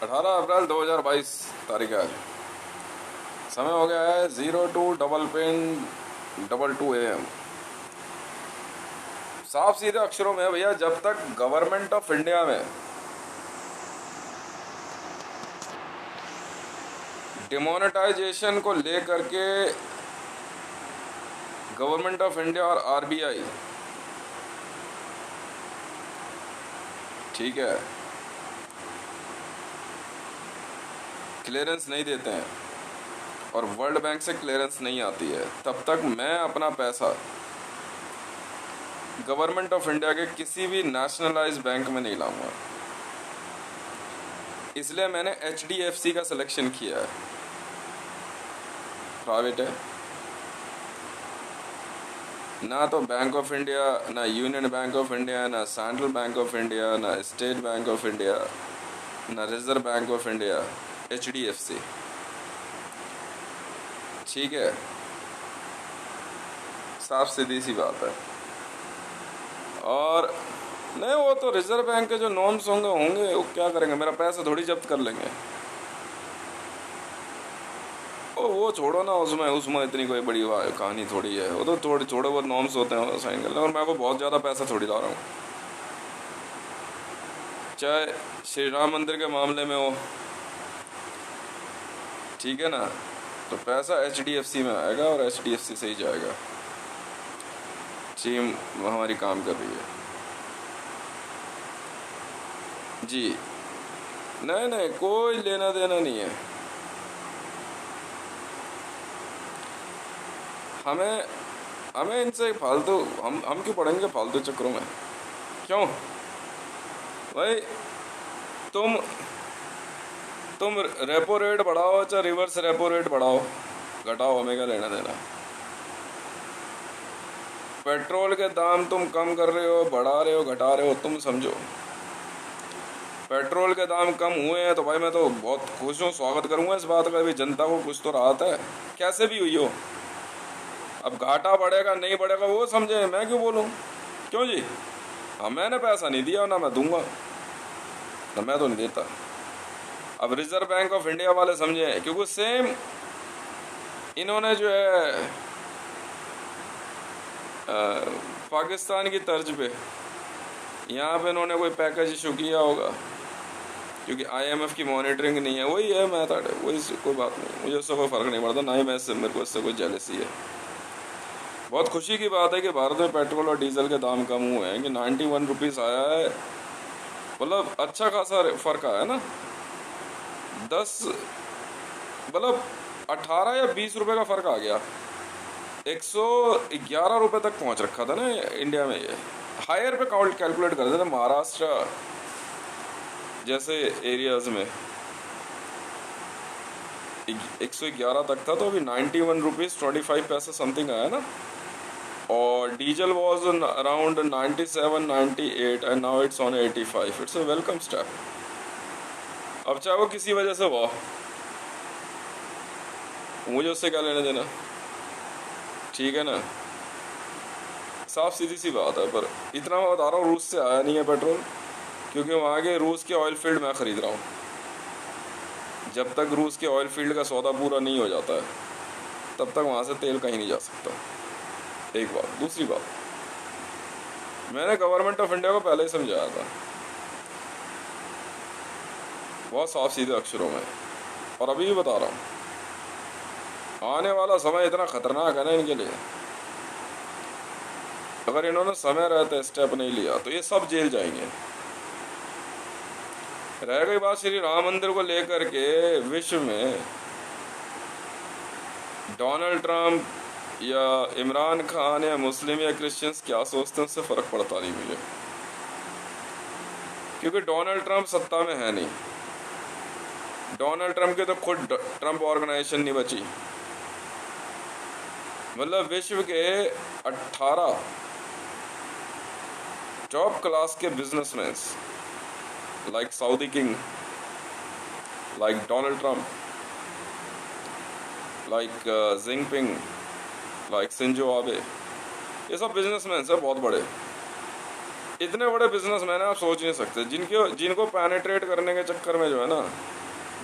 18 अप्रैल 2022 तारीख है। समय हो गया है 02:22 AM। साफ सीधे अक्षरों में भैया, जब तक गवर्नमेंट ऑफ इंडिया में डिमोनेटाइजेशन को लेकर के गवर्नमेंट ऑफ इंडिया और आरबीआई, ठीक है, क्लियरेंस नहीं देते हैं और वर्ल्ड बैंक से क्लियरेंस नहीं आती है, तब तक मैं अपना पैसा गवर्नमेंट ऑफ इंडिया के किसी भी नेशनलाइज बैंक में नहीं लाऊंगा। इसलिए मैंने HDFC का सिलेक्शन किया है। प्राइवेट है ना, तो बैंक ऑफ इंडिया, ना यूनियन बैंक ऑफ इंडिया, ना सेंट्रल बैंक ऑफ इंडिया, ना स्टेट बैंक ऑफ इंडिया, ना reserve bank of India, HDFC, ठीक है। साफ सीधी सी बात है। और नहीं, वो तो रिजर्व बैंक के जो नॉर्म्स होंगे वो क्या करेंगे, मेरा पैसा थोड़ी जब्त कर लेंगे। वो छोड़ो ना, उसमें इतनी कोई बड़ी कहानी थोड़ी है। वो तो थोड़े बहुत नॉर्म्स होते हैं, साइन कर लें। और मैं को बहुत ज़्यादा पैसा थोड़ी ला रहा हूँ। चाहे श्री राम मंदिर के मामले में हो, ठीक है ना, तो पैसा HDFC में आएगा और HDFC से ही जाएगा। टीम हमारी काम कर रही है जी। नहीं, कोई लेना देना नहीं है। हमें इनसे फालतू, हम क्यों पढ़ेंगे फालतू चक्करों में? क्यों भाई? तुम रेपो रेट बढ़ाओ चाहे रिवर्स रेपो रेट बढ़ाओ घटाओ, हमें क्या लेना देना। पेट्रोल के दाम तुम कम कर रहे हो, बढ़ा रहे हो, घटा रहे हो, तुम समझो। पेट्रोल के दाम कम हुए हैं तो भाई मैं तो बहुत खुश हूँ, स्वागत करूंगा इस बात का भी। जनता को कुछ तो राहत है, कैसे भी हुई हो। अब घाटा बढ़ेगा नहीं बढ़ेगा वो समझे, मैं क्यों बोलूँ? क्यों जी? हाँ, मैंने पैसा नहीं दिया, ना मैं दूंगा, ना मैं तो नहीं देता। अब रिजर्व बैंक ऑफ इंडिया वाले समझे, क्योंकि सेम इन्होंने जो है पाकिस्तान की तर्ज पे यहाँ पे इन्होंने कोई पैकेज इशू किया होगा, क्योंकि IMF की मॉनिटरिंग नहीं है। वही है मेथड है, वही, कोई बात नहीं, मुझे उससे कोई फ़र्क नहीं पड़ता, ना ही मेरे को इससे कोई जेलसी है। बहुत खुशी की बात है कि भारत में पेट्रोल और डीजल के दाम कम हुए हैं, कि 91 रुपीज़ आया है। मतलब अच्छा खासा फ़र्क आया ना। 10 मतलब 18 या 20 रुपए का फ़र्क आ गया। 111 रुपए तक पहुंच रखा था ना इंडिया में। ये हायर पे कैलकुलेट करते थे, महाराष्ट्र जैसे एरियाज में 111 तक था, तो अभी 91 रुपीज़ 25 पैसे समथिंग आया ना। और diesel was around 97, 98 and now it's on 85। It's a welcome step. अब चाहे वो किसी वजह से हुआ, मुझे उससे क्या लेना देना, ठीक है ना। साफ सीधी सी बात है। पर इतना मैं बता रहा हूँ, रूस से आया नहीं है पेट्रोल, क्योंकि वहाँ के रूस के ऑयल फील्ड मैं ख़रीद रहा हूँ। जब तक रूस के ऑयल फील्ड का सौदा पूरा नहीं हो जाता है, तब तक वहाँ से तेल कहीं नहीं जा सकता। एक बात। दूसरी बात, मैंने गवर्नमेंट ऑफ इंडिया को पहले ही समझाया था, बहुत साफ सीधे अक्षरों में, और अभी भी बता रहा हूँ। आने वाला समय इतना खतरनाक है ना इनके लिए, अगर इन्होंने समय रहते स्टेप नहीं लिया तो ये सब जेल जाएंगे। रह गई बात श्री राम मंदिर को लेकर के, विश्व में डोनाल्ड ट्रंप या इमरान खान या मुस्लिम या क्रिश्चियंस क्या सोचते हैं उससे फ़र्क पड़ता नहीं मुझे, क्योंकि डोनाल्ड ट्रंप सत्ता में है नहीं। डोनाल्ड ट्रंप के तो खुद ट्रंप ऑर्गेनाइजेशन नहीं बची। मतलब विश्व के 18 टॉप क्लास के businessman, like Saudi king, like Donald Trump, like Jinping, like Shinzo Abe, ये सब बिजनेसमैन हैं बहुत बड़े। इतने बड़े बिजनेसमैन हैं, आप सोच नहीं सकते, जिनको पेनिट्रेट करने के चक्कर में जो है ना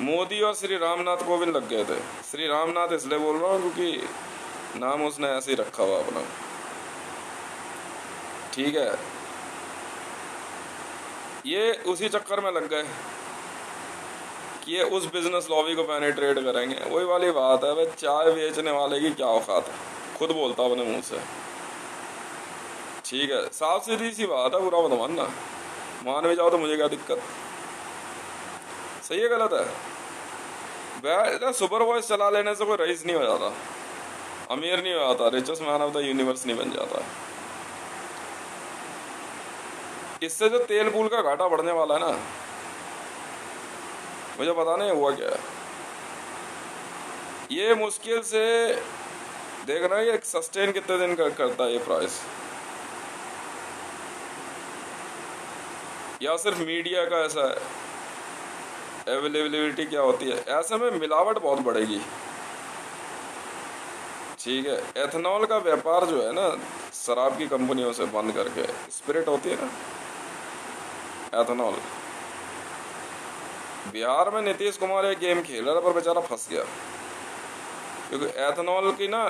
मोदी और श्री रामनाथ कोविंद लग गए थे। श्री रामनाथ इसलिए बोल रहा हूँ क्योंकि नाम उसने ऐसे ही रखा हुआ अपना, ठीक है। ये उसी चक्कर में लग गए कि ये उस बिजनेस लॉबी को पेनिट्रेट करेंगे। वही वाली बात है भाई, चाय बेचने वाले की क्या औकात है, खुद बोलता अपने मुंह से, ठीक है। साफ सीधी सी बात है, बुरा मत मानना, मान भी जाओ तो मुझे क्या दिक्कत, सही है गलत है। वह सुपर वॉइस चला लेने से कोई रईस नहीं हो जाता, अमीर नहीं हो जाता, richest man of the universe नहीं बन जाता। इससे जो तेल पुल का घाटा बढ़ने वाला है ना, मुझे पता नहीं हुआ क्या। ये मुश्किल से देखना है कि सस्टेन कितने दिन करता है ये प्राइस, या सिर्फ मीडिया का ऐसा है, अवेलेबिलिटी क्या होती है। ऐसे में मिलावट बहुत बढ़ेगी, ठीक है। एथेनॉल का व्यापार जो है ना शराब की कंपनियों से बंद करके, स्पिरिट होती है ना एथेनॉल। बिहार में नीतीश कुमार एक गेम खेल रहा था पर बेचारा फंस गया, क्योंकि एथेनॉल की ना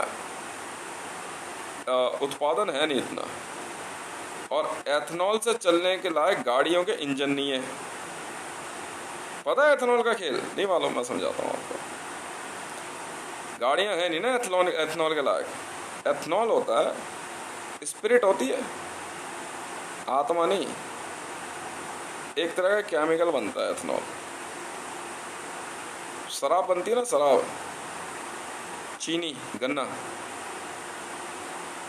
उत्पादन है नहीं इतना, और एथेनॉल से चलने के लायक गाड़ियों के इंजन नहीं है। पता है एथेनॉल का खेल? नहीं मालूम, मैं समझाता हूँ आपको। गाड़ियां हैं नहीं ना एथेनॉल के लायक। एथेनॉल होता है, स्पिरिट होती है, आत्मा नहीं, एक तरह का केमिकल बनता है एथेनॉल। शराब बनती है ना, शराब, चीनी, गन्ना,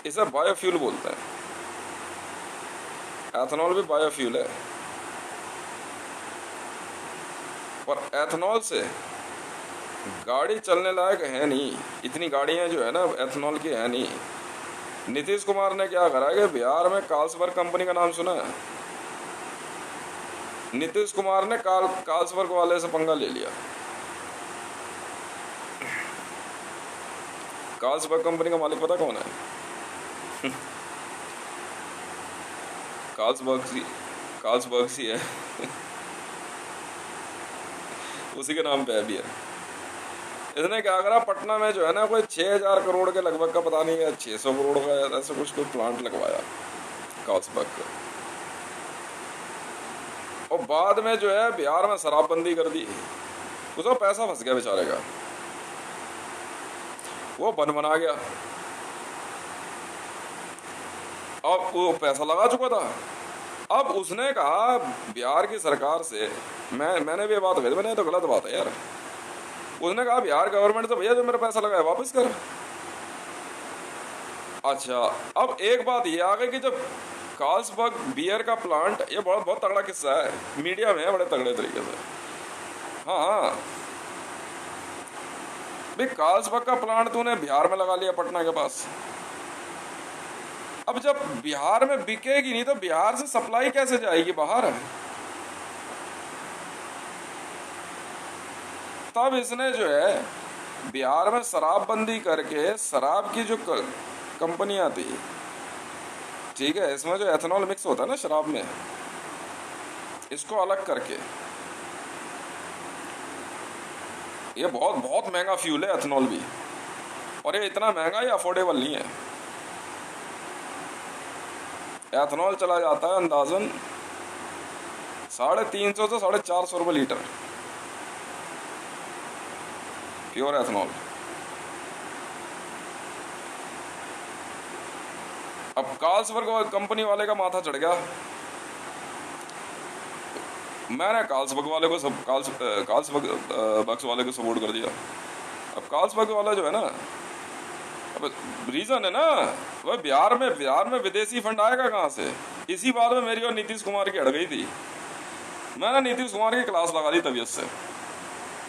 इसे बायोफ्यूल बोलते हैं। एथेनॉल भी बायोफ्यूल है, पर एथेनॉल से गाड़ी चलने लायक है नहीं। इतनी गाड़ियां जो है ना एथेनॉल की है नहीं। नीतीश कुमार ने क्या करा कि बिहार में कार्लसबर्ग कंपनी का नाम सुना है? नीतीश कुमार ने कार्लसबर्ग वाले से पंगा ले लिया। कार्लसबर्ग कंपनी का मालिक पता कौन है? कार्लसबर्ग सी है उसी के नाम पे है भी है। इसने क्या करा, पटना में जो है ना कोई 6000 करोड़ के लगभग का, पता नहीं है 600 करोड़ का ऐसा कुछ कोई प्लांट लगवाया कार्लसबर्ग का, और बाद में जो है बिहार में शराबबंदी कर दी। उसका पैसा फंस गया बेचारे का, वो बन बना गया। अब वो पैसा लगा चुका था। अब उसने कहा बिहार की सरकार से, मैंने भी ये बात कही, मैंने तो गलत बात है यार। उसने कहा बिहार गवर्नमेंट से, भैया जो मेरा पैसा लगा है वापस कर। अच्छा, अब एक बात ये आ गई कि जब कार्लसबर्ग बियर का प्लांट, ये बहुत बहुत तगड़ा किस्सा है, मीडिया में है बड़े तगड़े तरीके से। हाँ हाँ, भाई कार्लसबर्ग का प्लांट तूने बिहार में लगा लिया, पटना के पास। अब जब बिहार में बिकेगी नहीं तो बिहार से सप्लाई कैसे जाएगी बाहर? तब इसने जो है बिहार में शराबबंदी करके, शराब की जो कंपनियां थी, ठीक है, इसमें जो एथेनॉल मिक्स होता है ना शराब में, इसको अलग करके, ये बहुत बहुत महंगा फ्यूल है एथेनॉल भी, और ये इतना महंगा, ये अफोर्डेबल नहीं है। एथेनॉल चला जाता है अंदाजन 350 से 450 रुपये लीटर, प्योर एथेनॉल। अब कार्लसबर्ग कंपनी वाले का माथा चढ़ गया। मैंने कार्लसबर्ग वाले को कार्लसबर्ग वाले को सपोर्ट कर दिया। अब कार्लसबर्ग वाला जो है ना, अब रीजन है ना, वह बिहार में विदेशी फंड आएगा कहाँ से? इसी बात में मेरी और नीतीश कुमार की अड़ गई थी। मैंने नीतीश कुमार की क्लास लगा दी तबीयत से,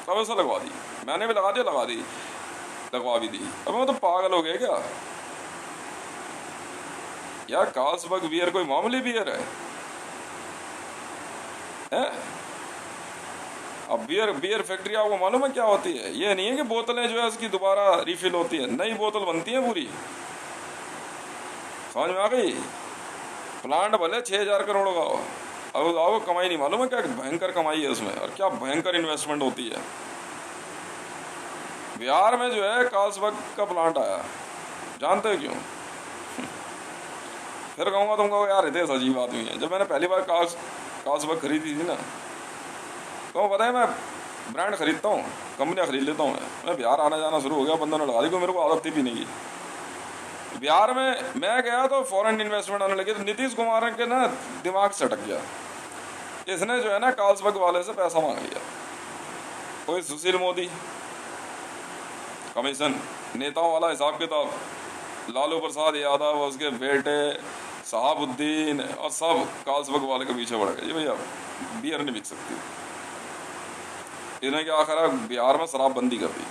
तब ऐसा लगवा दी, मैंने भी लगवा भी दी। अब मैं तो पागल हो गया क्या यार? कार्लसबर्ग बियर कोई मामूली बियर है? अब बियर फैक्ट्री आपको मालूम है क्या होती है? ये नहीं है कि बोतलें जो है उसकी दोबारा रिफिल होती है, नई बोतल बनती है पूरी, समझ में आ गई? प्लांट भले 6,000 करोड़ का हो, अब आपको कमाई नहीं मालूम है क्या भयंकर कमाई है उसमें, और क्या भयंकर इन्वेस्टमेंट होती है। बिहार में जो है कार्लसबर्ग का प्लांट आया, जानते हो क्यों? फिर कहूँगा तुमको यार रितेश अजीब आदमी है। जब मैंने पहली बार कार्लसबर्ग खरीदी थी ना, तो पता है मैं ब्रांड खरीदता हूँ, कंपनियाँ खरीद लेता हूँ। मैं बिहार आना जाना शुरू हो गया, बंदों ने लगा दी, क्योंकि मेरे को आदत थी पीने की। बिहार में मैं गया तो फॉरेन इन्वेस्टमेंट आने लगी, तो नीतीश कुमार के ना दिमाग सटक गया। इसने जो है ना कार्लसबर्ग वाले से पैसा मांग लिया। कोई सुशील मोदी, कमीशन, नेताओं वाला हिसाब किताब, लालू प्रसाद यादव, उसके बेटे शहाबुद्दीन और सब कार्लसबर्ग वाले के पीछे बढ़ गए। ये भैया बियर नहीं बिक सकती। इन्हें क्या करा, बिहार में शराबबंदी कर दी।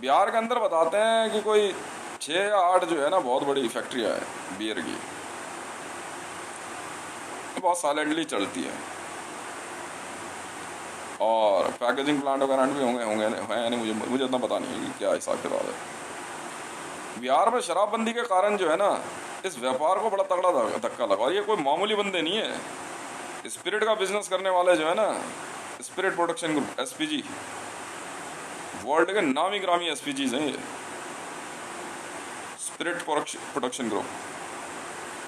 बिहार के अंदर बताते हैं कि कोई 6 या 8 जो है ना बहुत बड़ी फैक्ट्रियाँ हैं बियर की, बहुत साइलेंटली चलती है, और पैकेजिंग प्लांट वगैरह भी होंगे हैं नहीं, मुझे इतना पता नहीं है कि क्या हिसाब किताब है। बिहार में शराबबंदी के कारण जो है ना इस व्यापार को बड़ा तगड़ा धक्का लगा, और ये कोई मामूली बंदे नहीं है। स्पिरिट का बिजनेस करने वाले जो है ना, spirit production group SPG, world के नामी ग्रामी SPGs हैं ये, स्पिरिट प्रोडक्शन ग्रुप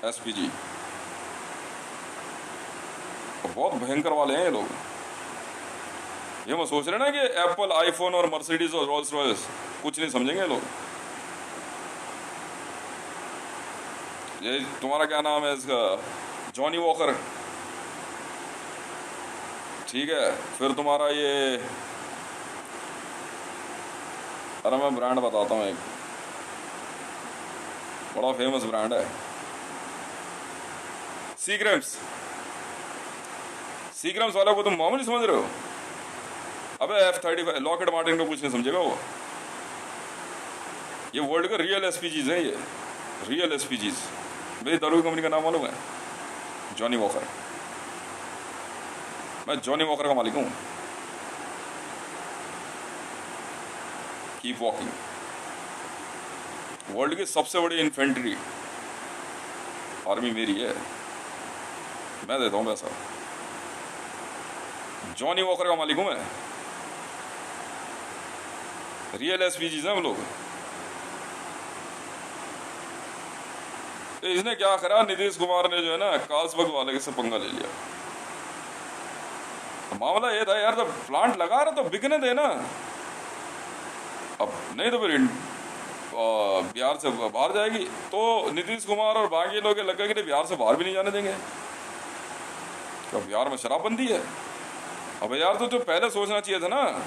SPG, बहुत भयंकर वाले हैं ये लोग। ये मैं सोच रहे ना कि एप्पल, आईफोन और मर्सिडीज और रोल्स रॉयस कुछ नहीं समझेंगे लोग। ये तुम्हारा क्या नाम है इसका, जॉनी वॉकर, ठीक है। फिर तुम्हारा ये, अरे मैं ब्रांड बताता हूँ, एक बड़ा फेमस ब्रांड है, सीग्राम्स। सीग्राम्स वालों को तुम मामूली समझ रहे हो? अबे F-35 लॉकहीड मार्टिन को कुछ नहीं समझेगा वो। ये वर्ल्ड के रियल SPGs हैं, ये रियल SPGs। मेरी दारू की कंपनी का नाम मालूम है? Johnny walker. मैं जॉनी वॉकर का मालिक हूँ। Keep walking. वर्ल्ड की सबसे बड़ी इन्फेंट्री आर्मी मेरी है, मैं देता हूँ पैसा। जॉनी वॉकर का मालिक हूँ मैं। रियल SPGs हैं हम लोग। तो इसने क्या करा, नीतीश कुमार ने जो है ना कार्लसबर्ग वाले से पंगा ले लिया। तो मामला ये था यार, जब प्लांट लगा रहा तो बिकने देना, अब नहीं तो फिर बिहार से बाहर जाएगी। तो नीतीश कुमार और बाकी लोग लगे कि बिहार से बाहर भी नहीं जाने देंगे, क्या बिहार में शराबबंदी है। अब यार तो जो पहले सोचना चाहिए था ना,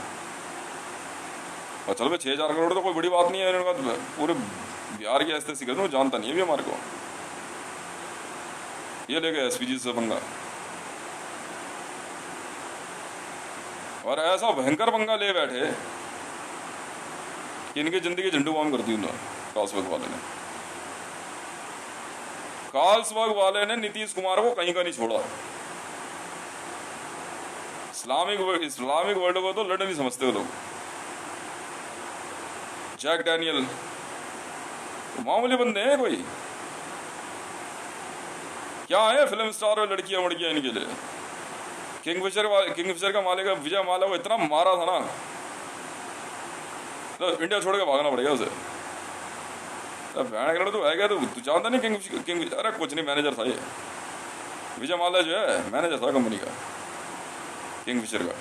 और चल भाई 6,000 करोड़ तो कोई बड़ी बात नहीं है, पूरे बिहार की ऐसे कर दूँ, जानता नहीं है भी हमारे को। ये ले गए SPG से पंगा, और ऐसा भयंकर पंगा ले बैठे कि इनकी जिंदगी झंडू बाम कर दी उन्होंने। कार्लसबर्ग वाले ने नीतीश कुमार को कहीं का नहीं छोड़ा। इस्लामिक वर्ल्ड को तो लड़ नहीं समझते वो लोग। जैक डैनियल तो मामूली बंदे हैं कोई, क्या है फिल्म स्टार और लड़कियां वड़कियां इनके लिए। किंगफिशर का मालिक विजय माल्या को इतना मारा था ना, तो इंडिया छोड़ के भागना पड़ेगा उसे। तो है क्या, तू जानता नहीं किंग? अरे कुछ नहीं, मैनेजर था ये। विजय माल्या जो है मैनेजर था कंपनी का, किंगफिशर का।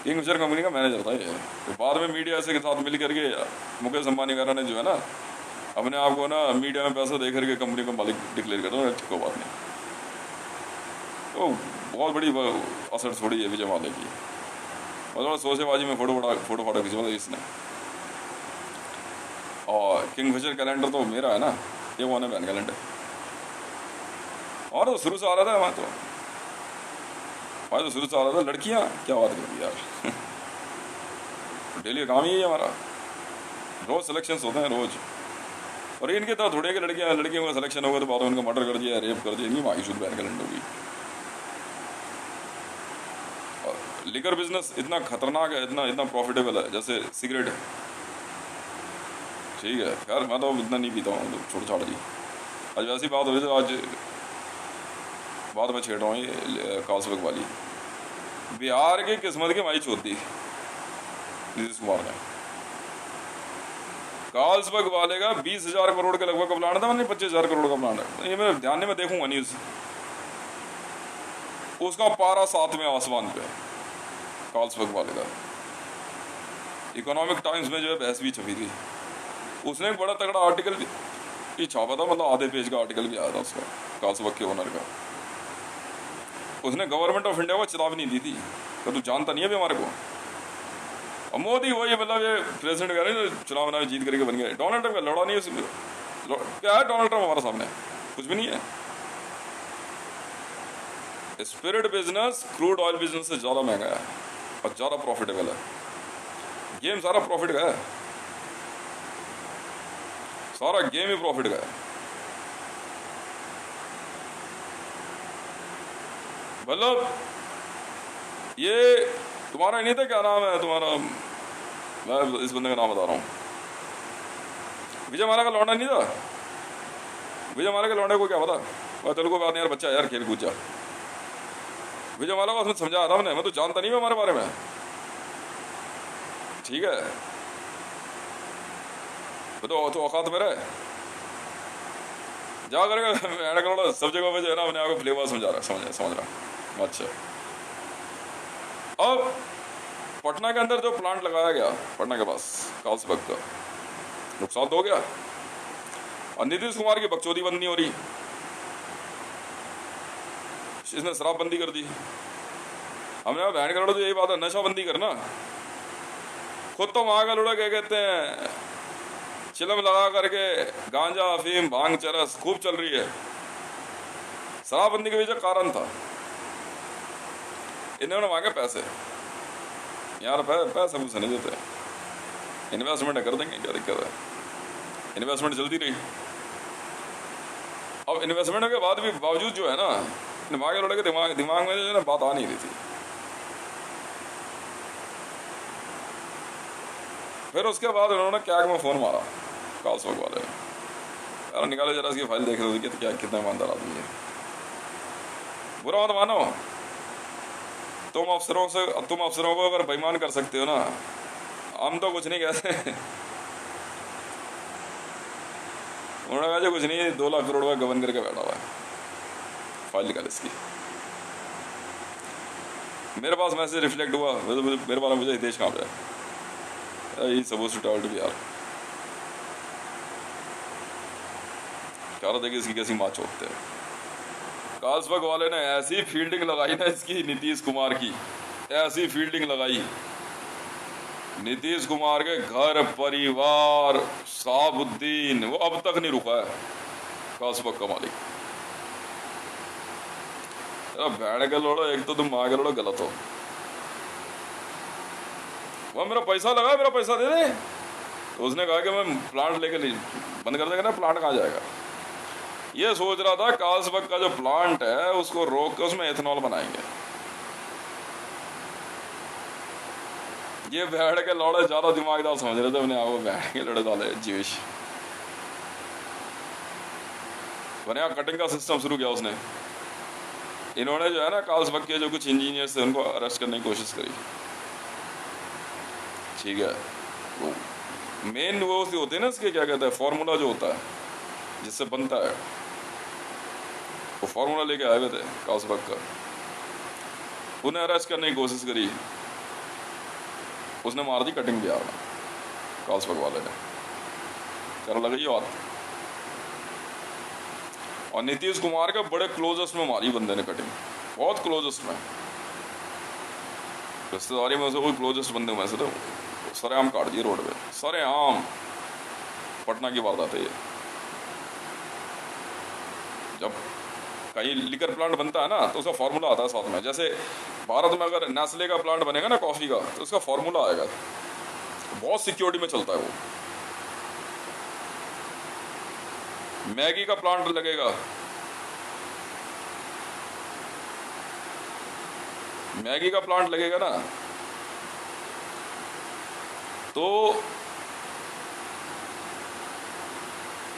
किंगफिशर कंपनी का मैनेजर था ये। तो बाद में मीडिया से के साथ मिल करके मुकेश अंबानी वगैरह ने जो है ना अपने आप को ना मीडिया में पैसा दे करके कंपनी को मालिक डिक्लेयर कर दो, ठीक बात नहीं। तो बहुत बड़ी असर छोड़ी है विजय माल्या की, और सोचेबाजी में फोटो फाटो खिंचवा इसने। और किंगफिशर कैलेंडर तो मेरा है ना, ये वो है बैन कैलेंडर। और तो शुरू से आ रहा था, तो शुरू से आ रहा था। लड़कियां क्या बात करेंगी यार। डेली का काम ही है हमारा, रोज सिलेक्शंस होते हैं रोज। और इनके तो थोड़े के लड़कियों का सिलेक्शन होगा तो बाद में उनका मर्डर कर दिया, रेप कर दिया, नहीं माही शुद्ध बैन कैलेंडर होगी। लिकर बिजनेस इतना खतरनाक है, इतना प्रॉफिटेबल है, जैसे सिगरेट। ठीक है, खैर मैं तो इतना नहीं पीता हूँ, तो छोड़ छाड़ दी। आज वैसी बात हो रही, तो आज बात मैं छेड़ रहा हूँ ये कार्लसबर्ग वाली। बिहार की किस्मत की माई चोती नीतीश कुमार ने। कार्लसबर्ग वाले का 20,000 करोड़ के लगभग का प्लान था, मैंने 25,000 करोड़ का प्लान है, ये मेरे ध्यान में देखूंगा न्यूज। उसका पारा 7वें आसमान पे कार्लसबर्ग वाले का। इकोनॉमिक टाइम्स में जो है बहस भी छपी थी, उसने एक बड़ा तगड़ा आर्टिकल भी छापा था, मतलब आधे पेज का आर्टिकल भी आया था उसका, कार्लसबर्ग के ओनर का। उसने गवर्नमेंट ऑफ इंडिया को चेतावनी दी थी कि तू जानता नहीं है भी हमारे को। और मोदी वही, मतलब ये प्रेसिडेंट कह रहे हैं चुनाव ना जीत करके बन गए। डोनाल्ड ट्रंप का लड़ा नहीं है, क्या है डोनाल्ड ट्रंप हमारे सामने? कुछ भी नहीं है। Spirit business crude oil business से ज्यादा महंगा है और ज्यादा प्रॉफिटेबल है। गेम सारा प्रॉफिट का है, सारा गेम ही प्रॉफिट का है। मतलब ये तुम्हारा नहीं था, क्या नाम है तुम्हारा, मैं इस बंदे का नाम बता रहा हूँ, विजय माला का लौंडा नहीं था? विजय माला के लौंडे को क्या पता, मैं तेरे को बात नहीं यार, बच्चा यार खेल कूद जा। विजय माला को उसमें समझाया था मैं तो जानता नहीं मैं हमारे बारे में, ठीक है? तो औकात में रहे जा करके सब जगह पे जो है ना अपने आप को फ्लेवर समझ रहा। अच्छा, अब पटना के अंदर जो प्लांट लगाया गया पटना के पास कार्लसबर्ग का, नुकसान तो हो गया, और नीतीश कुमार की बकचोदी बंद नहीं हो रही, इसने शराबबंदी कर दी। हमने बहन करोड़ तो यही बात है, नशाबंदी करना। खुद तो वहां का लोड़ा क्या कहते हैं, चिलम लगा करके गांजा अफीम भांग चरस खूब चल रही है। शराबबंदी के पीछे कारण था इन्होंने मांगे पैसे। यार पैसे मुझसे नहीं देते, इन्वेस्टमेंट कर देंगे, क्या दिक्कत है? इन्वेस्टमेंट चलती रही। अब इन्वेस्टमेंट के बाद भी बावजूद जो है ना, दिमाग लोड़े के दिमाग में जो है ना बात आ नहीं रही थी। फिर उसके बाद उन्होंने क्या में फोन मारा कार्लसबर्ग वाले ने, यार निकाले जरा इसकी फाइल देख रहे थे क्या कितना ईमानदार आदमी है। बुरा मत मानो, तुम अफसरों को अगर बेईमान कर सकते हो ना, हम तो कुछ नहीं कहते। उन्होंने कहा कुछ नहीं, 2 लाख करोड़ का गबन करके बैठा हुआ है, फाइल निकाल इसकी। मेरे पास मैसेज रिफ्लेक्ट हुआ, मेरे वाला मुझे हितेश कहाँ पे है, he suppose to tall to be यार, क्या रहा देखिए इसकी कैसी माँ चौकते हैं। कार्लसबर्ग वाले ने ऐसी फील्डिंग लगाई ना इसकी, नीतीश कुमार की ऐसी फील्डिंग लगाई, नीतीश कुमार के घर परिवार साहबुद्दीन वो अब तक नहीं रुका है कार्लसबर्ग का मालिक। भैड़ के लोड़ो, एक तो तुम माँ के लोड़ो गलत हो। वह मेरा पैसा लगा, मेरा पैसा दे दे। तो उसने कहा कि मैं प्लांट लेके बंद कर देगा ना, प्लांट कहाँ जाएगा? ये सोच रहा था कार्लसबर्ग का जो प्लांट है उसको रोक के उसमें एथेनॉल बनाएंगे। ये भेड़ के लौड़े ज्यादा दिमागदार समझ रहे थे अपने आप को, भेड़ के लौड़े डाले जीविश बने। कटिंग का सिस्टम शुरू किया उसने। इन्होंने जो है ना कार्लसबर्ग के जो कुछ इंजीनियर्स थे उनको अरेस्ट करने की कोशिश करी, ठीक है? वो मेन वो होते हैं ना इसके, क्या कहते हैं, फॉर्मूला जो होता है जिससे बनता है, वो फॉर्मूला लेके आए हुए थे कार्लसबर्ग का। उन्हें अरेस्ट करने की कोशिश करी, उसने मार दी कटिंग बिहार में कार्लसबर्ग वाले ने। चलो लगी ये बात। और नीतीश कुमार के बड़े क्लोजेस्ट में मारी बंदे ने कटिंग, बहुत क्लोजेस्ट में, रिश्तेदारी में से कोई क्लोजेस्ट बंदे में से तो सरेआम काट दिए रोड पे, सरेआम। पटना की वारदात है ये। जब कहीं लिकर प्लांट बनता है ना तो उसका फॉर्मूला आता है साथ में। जैसे भारत में अगर नेस्ले का प्लांट बनेगा ना कॉफी का, तो उसका फॉर्मूला आएगा, बहुत सिक्योरिटी में चलता है वो। मैगी का प्लांट लगेगा, मैगी का प्लांट लगेगा ना, तो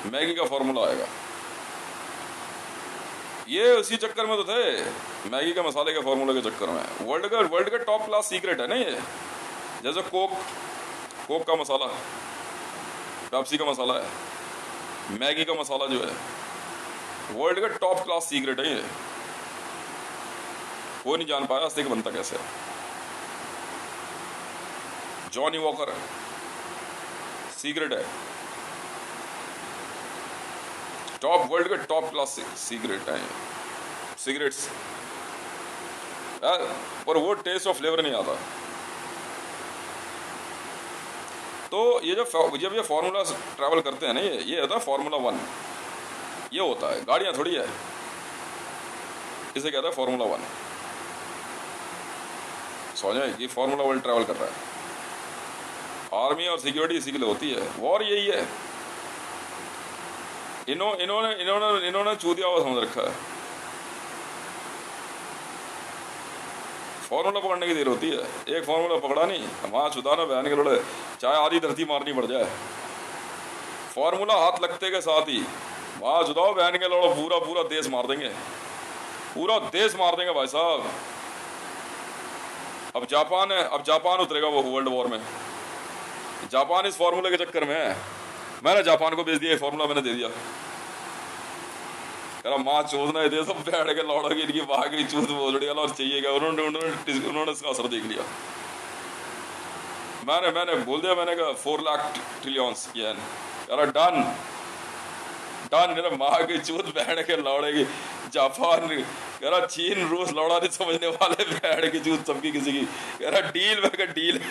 मैगी का फॉर्मूला आएगा। ये उसी चक्कर में तो थे, मैगी के मसाले के फॉर्मूले के चक्कर में। वर्ल्ड का टॉप क्लास सीक्रेट है ना ये। जैसे कोक का मसाला, पेप्सी का मसाला है, मैगी का मसाला जो है वर्ल्ड का टॉप क्लास सीक्रेट है ये। कोई नहीं जान पाया अस्तिक बनता कैसे है। जॉनी वॉकर सीक्रेट है, टॉप वर्ल्ड का टॉप क्लास सीक्रेट है सिगरेट्स, पर वो टेस्ट और फ्लेवर नहीं आता। तो ये जब ये फार्मूला ट्रैवल करते हैं ना, ये होता है फार्मूला 1। ये होता है, गाड़ियां थोड़ी है, इसे कहता है फार्मूला 1। समझे, ये फार्मूला 1 ट्रैवल कर रहा है। आर्मी और सिक्योरिटी इसी के लिए होती है, वॉर यही है। इन्होंने चूतिया हुआ समझ रखा है। फॉर्मूला पकड़ने की देर होती है, एक फॉर्मूला पकड़ा नहीं, वहां चुदाना बहन के लड़े, चाहे आधी धरती मारनी पड़ जाए, फॉर्मूला हाथ लगते के साथ ही वहां चुदाओ बहन के लड़ो, पूरा देश मार देंगे, पूरा देश मार देंगे भाई साहब। अब जापान है, अब जापान उतरेगा वो वर्ल्ड वॉर में। जापान इस फॉर्मूले के चक्कर में है। मैंने जापान को भेज दिया, फॉर्मूला मैंने दे दिया, माँ चोदना दे, सब बैठ के लौड़ा के इनकी बाहर की चूत बोल रही और चाहिएगा। उन्होंने इसका असर देख लिया। मैंने बोल दिया, मैंने कहा 4 लाख ट्रिलियंस येन, डन डन। मेरा माँ की चूत बैठ के लौड़ेगी। जापान कह रहा, चीन रूस लौड़ा नहीं समझने वाले, बैठ की चूत सबकी किसी की। कह रहा डील, मैं कहा डील,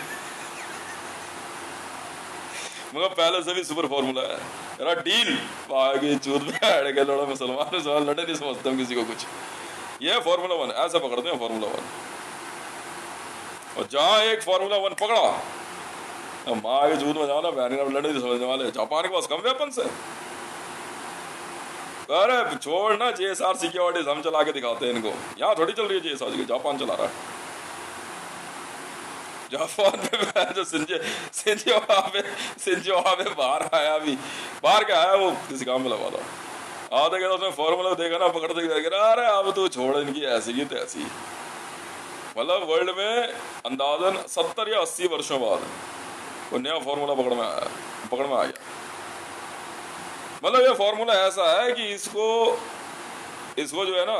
मगर पहले से भी सुपर फॉर्मूला है। यार डील, आगे चूत में बैठ के लड़ा, मुसलमान सवाल लड़े नहीं समझता हूँ किसी को कुछ। ये फार्मूला 1 ऐसा पकड़ते हैं फार्मूला 1। और जहां एक फार्मूला 1 पकड़ा, माँ के चूत में जाना, बहन लड़े नहीं समझने वाले। जापान के पास कम वेपन है। अरे छोड़ ना, JSR सिक्योरिटीज हम चला के दिखाते हैं इनको। यहाँ थोड़ी चल रही है JSR की, जापान चला रहा है। जापान में जो सिंजो आबे बाहर आया, अभी बाहर क्या आया, वो किसी काम में लगा था। आते क्या उसने फॉर्मूला देखा ना, पकड़ते अरे अब तो छोड़ इनकी ऐसी की तैसी। मतलब वर्ल्ड में अंदाजन 70 या 80 वर्षों बाद वो नया फॉर्मूला पकड़ में आ गया। मतलब ये फॉर्मूला ऐसा है कि इसको जो है ना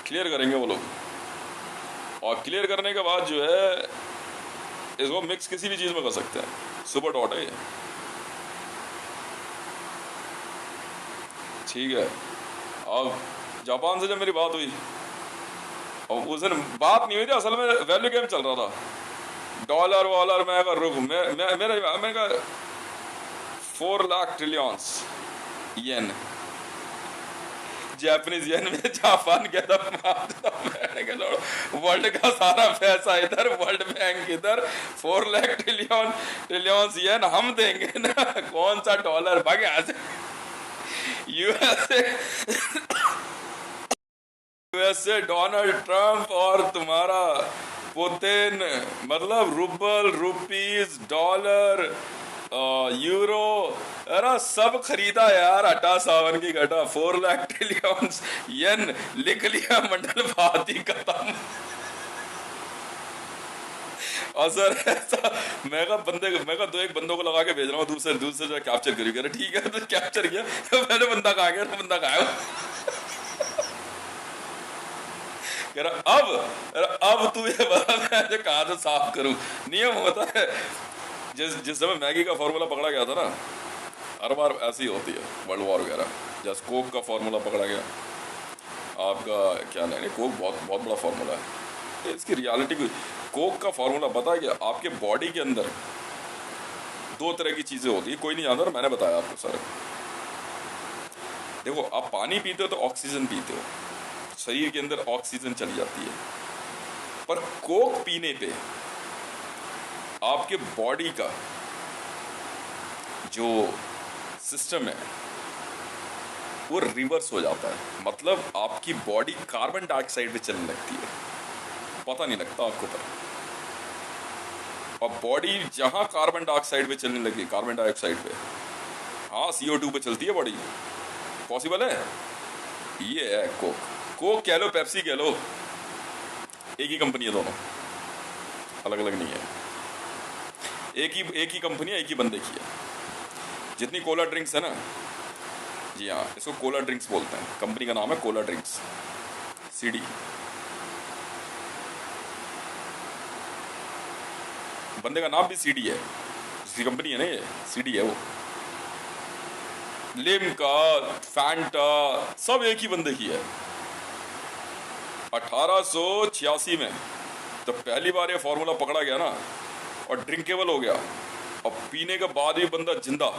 क्लियर करेंगे वो लोग, और क्लियर करने के बाद जो है इसको मिक्स किसी भी चीज में कर सकते हैं। सुपर डॉट है ये, ठीक है। अब जापान से जब मेरी बात हुई, और उस दिन बात नहीं हुई थी, असल में वैल्यू गेम चल रहा था, डॉलर वॉलर। मैं रुक, मैं 4 लाख ट्रिलियंस येन, जापानीज येन में जापान के वर्ल्ड का सारा पैसा इधर, वर्ल्ड बैंक इधर, 4 लाख ट्रिलियंस येन हम देंगे ना, कौन सा डॉलर भागे ऐसे। यूएसए डोनाल्ड ट्रंप और तुम्हारा पुतिन, मतलब रूबल, रुपीज, डॉलर, यूरो, अरे सब खरीदा यार, आटा सावन की घटा। 4 लाख ट्रिलियंस येन लिख लिया, मंडल बात ही खत्म। और सर ऐसा मैं का 2-1 बंदों को लगा के भेज रहा हूँ, दूर से जो कैप्चर करी। कह रहे ठीक है, तो कैप्चर किया, तो मैंने बंदा कहा गया, बंदा कहा कह रहा अब तू ये बता, मैं जो कहा था साफ करूं। नियम होता है, जिस समय मैगी का फॉर्मूला पकड़ा गया था ना, हर बार ऐसी होती है वर्ल्ड वॉर वगैरह। जैसे कोक का फॉर्मूला पकड़ा गया, आपका क्या नहीं, कोक बहुत बड़ा फॉर्मूला है। इसकी रियलिटी कोक का फॉर्मूला पता है कि आपके बॉडी के अंदर 2 तरह की चीजें होती है, कोई नहीं जानता, मैंने बताया आपको सर। देखो, आप पानी पीते हो तो ऑक्सीजन पीते हो, शरीर के अंदर ऑक्सीजन चली जाती है, पर कोक पीने पे आपके बॉडी का जो सिस्टम है वो रिवर्स हो जाता है। मतलब आपकी बॉडी कार्बन डाइऑक्साइड पे चलने लगती है, पता नहीं लगता आपको पर। और बॉडी जहां कार्बन डाइऑक्साइड पे चलने लगी, कार्बन डाइऑक्साइड पे, हाँ, CO2 पे चलती है बॉडी, पॉसिबल है। ये है कोक। कोक कह लो, पेप्सी कह लो, एक ही कंपनी है दोनों, अलग अलग नहीं है। एक ही कंपनी है, एक ही बंदे की है। जितनी कोला ड्रिंक्स है ना, जी हाँ, इसको कोला ड्रिंक्स बोलते हैं। कंपनी का नाम है कोला ड्रिंक्स, CD। बंदे का नाम भी CD है, जिसकी कंपनी है ना ये, CD है वो। लिम्का, फैंटा, सब एक ही बंदे की है। 1886 में तो पहली बार ये फॉर्मूला पकड़ा गया ना, और ड्रिंकेबल हो गया, और पीने के बाद भी बंदा जिंदा,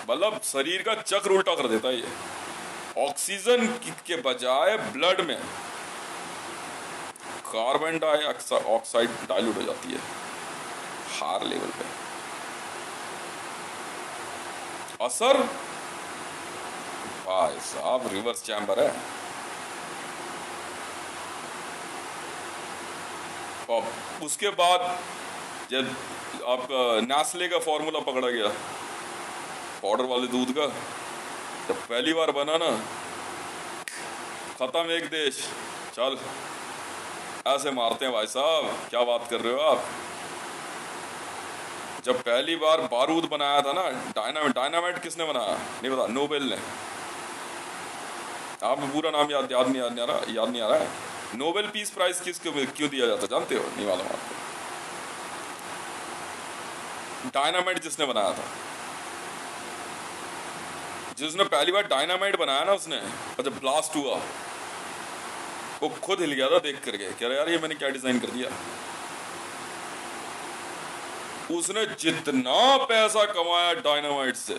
मतलब शरीर का चक्र उल्टा कर देता है ये। ऑक्सीजन के बजाय ब्लड में कार्बन डाइऑक्साइड डाइल्यूट हो जाती है हायर लेवल पे। असर भाई साहब रिवर्स चैम्बर है। और उसके बाद जब आपका नेस्ले का फॉर्मूला पकड़ा गया, पाउडर वाले दूध का, जब पहली बार बना ना, खत्म एक देश। चल ऐसे मारते हैं भाई साहब, क्या बात कर रहे हो आप। जब पहली बार बारूद बनाया था ना, डायनामाइट किसने बनाया नहीं पता, नोबेल ने। आप पूरा नाम याद नहीं आ रहा है। नोबेल पीस प्राइज किसको क्यों दिया जाता जानते हो? नहीं मालूम आपको? डायनामाइट जिसने बनाया था, जिसने पहली बार डायनामाइट बनाया ना उसने, और जब ब्लास्ट हुआ वो खुद हिल गया था देख करके, कह रहा यार ये मैंने क्या डिजाइन कर दिया। उसने जितना पैसा कमाया डायनामाइट से,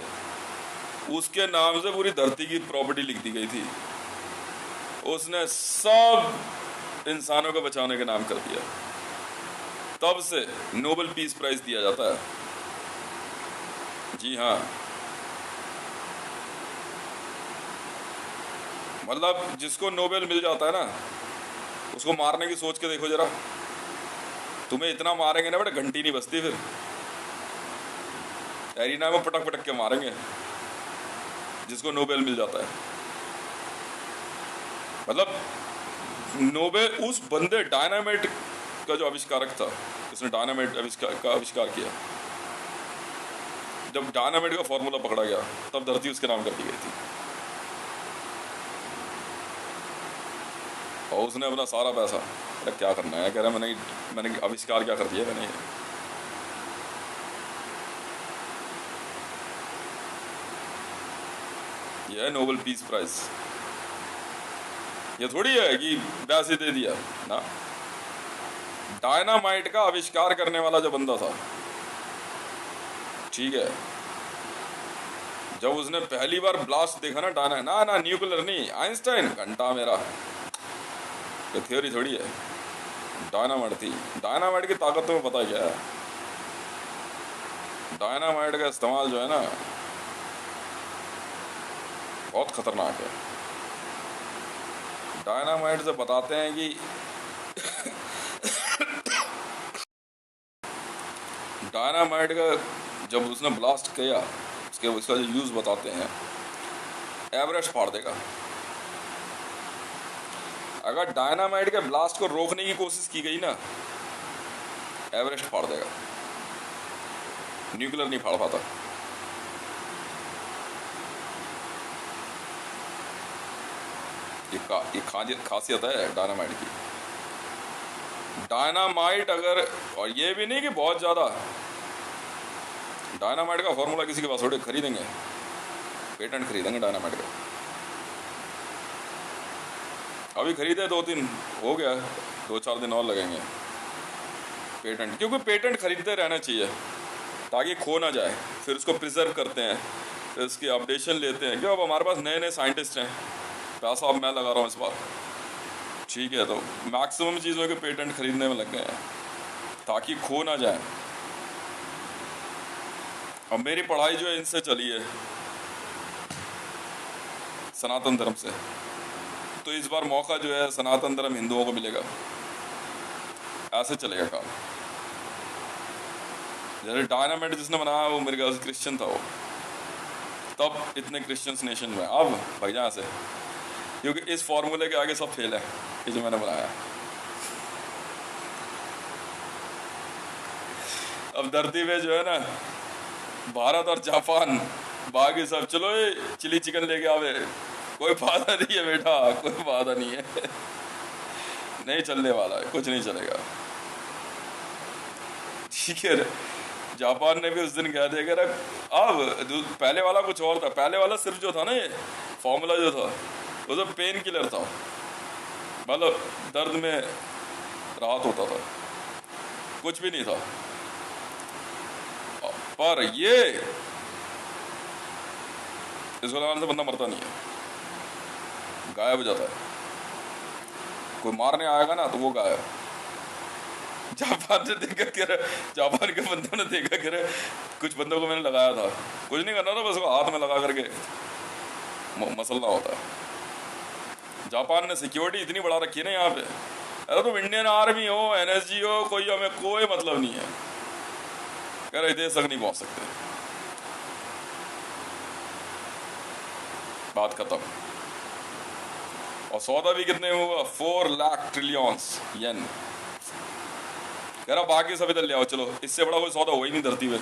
उसके नाम से पूरी धरती की प्रॉपर्टी लिख दी गई थी। उसने सब इंसानों को बचाने का नाम कर दिया। तब से नोबेल पीस प्राइज दिया जाता है। जी हाँ, मतलब जिसको नोबेल मिल जाता है ना, उसको मारने की सोच के देखो जरा। तुम्हें इतना मारेंगे ना बेटा, घंटी नहीं बजती फिर। एरिना में पटक पटक के मारेंगे जिसको नोबेल मिल जाता है। मतलब नोबेल उस बंदे डायनामाइट का जो आविष्कारक था, उसने डायनामाइट का आविष्कार किया। जब डायनामाइट का फॉर्मूला पकड़ा गया, तब धरती उसके नाम कर दी गई थी। और उसने अपना सारा पैसा, अरे क्या करना है, कह रहा मैंने आविष्कार क्या कर दिया मैंने। ये है नोबेल पीस प्राइज। ये थोड़ी है कि वैसे दे दिया ना। डायनामाइट का आविष्कार करने वाला जो बंदा था, ठीक है, जब उसने पहली बार ब्लास्ट देखा ना, ना न्यूक्लियर नहीं, आइंस्टाइन घंटा मेरा, ये थ्योरी थोड़ी है, डायनामाइट थी। डायनामाइट की ताकत तुम्हें पता क्या है? डायनामाइट का इस्तेमाल जो है ना, बहुत खतरनाक है। डायनामाइट से बताते हैं कि डायनामाइट का जब उसने ब्लास्ट किया, उसका जो यूज बताते हैं, एवरेस्ट फाड़ देगा। अगर डायनामाइट के ब्लास्ट को रोकने की कोशिश की गई ना, एवरेस्ट फाड़ देगा। न्यूक्लियर नहीं फाड़ पाता। ये खासियत है डायनामाइट की। डायनामाइट अगर, और ये भी नहीं कि बहुत ज्यादा, डायनामाइट का फॉर्मूला किसी के पास थोड़े खरीदेंगे, पेटेंट खरीदेंगे डायनामाइट का। अभी खरीदे 2-3 हो गया, 2-4 दिन और लगेंगे पेटेंट, क्योंकि पेटेंट खरीदते रहना चाहिए ताकि खो ना जाए। फिर उसको प्रिजर्व करते हैं, फिर उसकी अपडेशन लेते हैं। क्यों, अब हमारे पास नए नए साइंटिस्ट हैं, पैसा अब मैं लगा रहा हूँ इस बार, ठीक है, तो मैक्सिमम चीज़ों के पेटेंट खरीदने में लग गए हैं ताकि खो ना जाए। अब मेरी पढ़ाई जो है इनसे चली है, सनातन धर्म से, तो इस बार मौका जो है सनातन धर्म हिंदुओं को मिलेगा। ऐसे चलेगा काम। जैसे डायनामाइट जिसने बनाया वो मेरे ख्याल से क्रिश्चियन था वो, तब इतने क्रिश्चियंस नेशन में, अब भाई जहाँ से, क्योंकि इस फॉर्मूले के आगे सब फेल है ये जो मैंने बनाया। अब धरती पे जो है ना भारत और जापान, बाकी सब चलो ये चिली चिकन लेके आवे, कोई फायदा नहीं है बेटा, कोई फायदा नहीं है, नहीं चलने वाला है, कुछ नहीं चलेगा। ठीक है, जापान ने भी उस दिन कह दिया कि अब पहले वाला कुछ और था, पहले वाला सिर्फ जो था ना ये फॉर्मूला जो था वो तो पेन किलर था, मतलब दर्द में राहत होता था, कुछ भी नहीं था। पर ये इसको लगाने से बंदा मरता नहीं है, गायब हो जाता है। कोई मारने आएगा ना तो वो गायब। जापान से देखा कर, जापान के बंदों ने देखा कर, कुछ बंदों को मैंने लगाया था, कुछ नहीं करना था, बस वो हाथ में लगा करके मसलना होता है। जापान ने सिक्योरिटी इतनी बढ़ा रखी है ना यहाँ पे, अरे तुम इंडियन आर्मी हो, एनएसजी हो, कोई हमें कोई मतलब नहीं है, कह रहे देश तक नहीं पहुंच सकते, बात खत्म। और सौदा भी कितने हुआ, 4 लाख ट्रिलियन येन। कह रहा बाकी सब इधर ले आओ, चलो इससे बड़ा कोई सौदा हुआ ही नहीं धरती पे,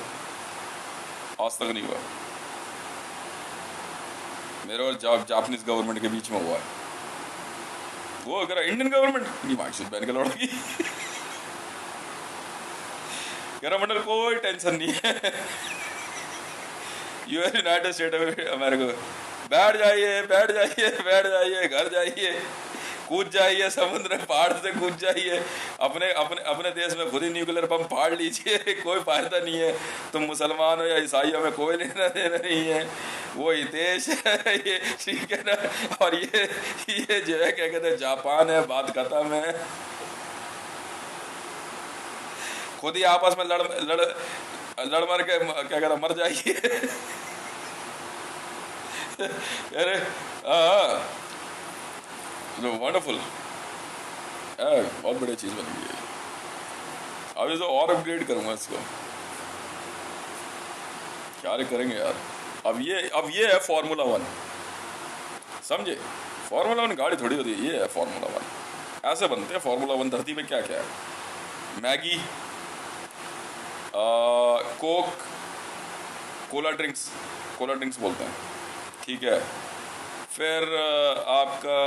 आज तक नहीं हुआ। मेरे और जापानीज गवर्नमेंट के बीच में हुआ है, वो कह रहा इंडियन गवर्नमेंट नहीं मार्क्सिस्ट बैन के लौड़ेगी। कह रहा मंडल कोई टेंशन नहीं है, US United state of America, बैठ जाइए बैठ जाइए बैठ जाइए, घर जाइए, कूद जाइए समुद्र में, पहाड़ से कूद जाइए, अपने अपने अपने देश में खुद ही न्यूक्लियर बम फाड़ लीजिए, कोई फायदा नहीं है, तुम मुसलमान हो या ईसाई हो, में कोई लेना देना नहीं है, वही देश है ये, ठीक है ना। और ये जो है क्या कहते हैं जापान है, बात खत्म है। खुद ही आपस में लड़ मर के क्या कहता मर जाइए। अरे वंडरफुल, बहुत बढ़िया चीज बन गई है। अब इसे और अपग्रेड करूंगा इसको, क्या करेंगे यार। अब ये है फार्मूला 1, समझे। फार्मूला 1 गाड़ी थोड़ी होती है, ये है फार्मूला 1, ऐसे बनते हैं फार्मूला 1। धरती पे क्या क्या है, मैगी, कोक, कोला ड्रिंक्स बोलते हैं, ठीक है। फिर आपका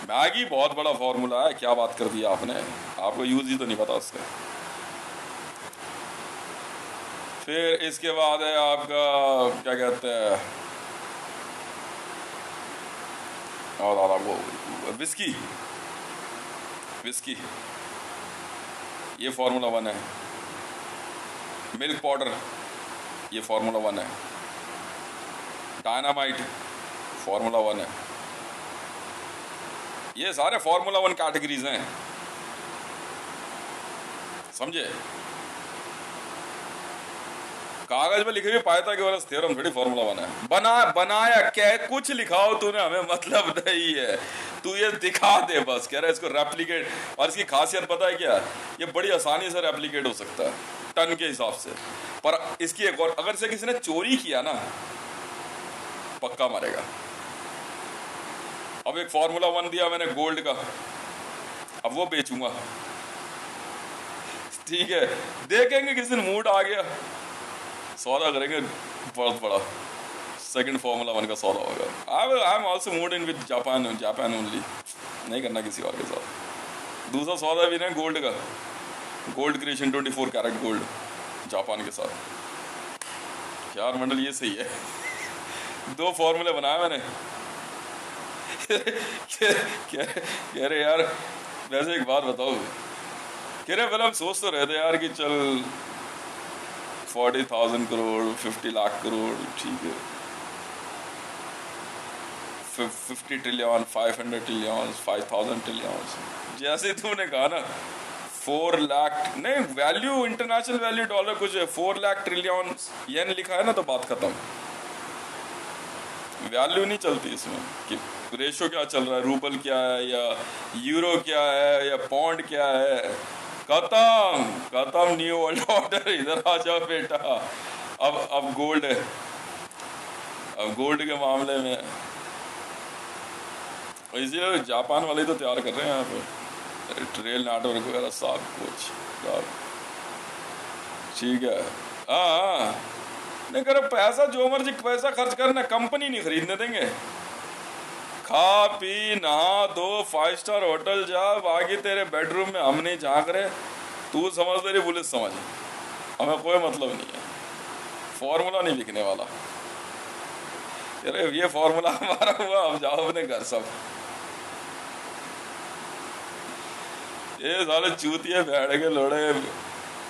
मैगी बहुत बड़ा फॉर्मूला है, क्या बात कर दिया आपने, आपको यूज ही तो नहीं पता उसका। फिर इसके बाद है आपका क्या कहते हैं, और वो विस्की, ये फार्मूला 1 है। मिल्क पाउडर, ये फार्मूला 1 है। डायनामाइट फार्मूला 1 है। ये सारे फार्मूला 1 कैटेगरीज हैं, समझे। कागज में लिखे हुए पाइथागोरस थ्योरम थोड़ी फार्मूला 1 है। बनाया क्या कुछ लिखाओ तूने, हमें मतलब नहीं है, तू ये दिखा दे बस। कह रहा है इसको रेप्लिकेट, और इसकी खासियत पता है क्या, ये बड़ी आसानी से रेप्लिकेट हो सकता है टन के हिसाब से। पर इसकी एक और, अगर से किसी ने चोरी किया ना पक्का मरेगा। अब एक फार्मूला 1 दिया मैंने गोल्ड का, अब वो बेचूंगा, ठीक है। देखेंगे किसी दिन मूड आ गया, सौदा करेंगे बहुत बड़ा, सेकंड फार्मूला 1 का सौदा होगा। I am also mood in with Japan only, नहीं करना किसी और के साथ। दूसरा सौदा भी ना गोल्ड का, gold creation 24 carat gold Japan के साथ। यार मंडल ये सही है, 2 फार्मूले बनाए मैंने। कह रहे यार वैसे एक बात बताओ, कह रहे पहले हम सोच तो रहे थे यार कि चल 40,000 करोड़ 50 लाख करोड़, ठीक है, 50 ट्रिलियन 500 ट्रिलियन 5000 ट्रिलियन, जैसे तूने कहा ना 4 लाख नहीं वैल्यू, इंटरनेशनल वैल्यू डॉलर कुछ है, 4 लाख ट्रिलियन येन लिखा है ना तो बात खत्म। वैल्यू नहीं चलती इसमें कि रेशो क्या चल रहा है, रूबल क्या है या यूरो क्या है या पौंड क्या है, खत्म खत्म, न्यू वर्ल्ड ऑर्डर, इधर आ जाओ बेटा। अब गोल्ड है, अब गोल्ड के मामले में इसीलिए जापान वाले तो तैयार कर रहे हैं यहाँ पे ट्रेल नेटवर्क वगैरह सब कुछ सब। ठीक है, हाँ नहीं करो पैसा, जो मर्जी पैसा खर्च करना, कंपनी नहीं खरीदने देंगे। खा पी नहा दो, 5 स्टार होटल जा, बाकी तेरे बेडरूम में हम नहीं झांक रहे। तू समझ, तेरी पुलिस समझ, हमें कोई मतलब नहीं है। फॉर्मूला नहीं बिकने वाला। अरे ये फॉर्मूला हमारा हुआ, हम जाओ अपने घर सब। ये साले चूतिए बैठ के लोड़े।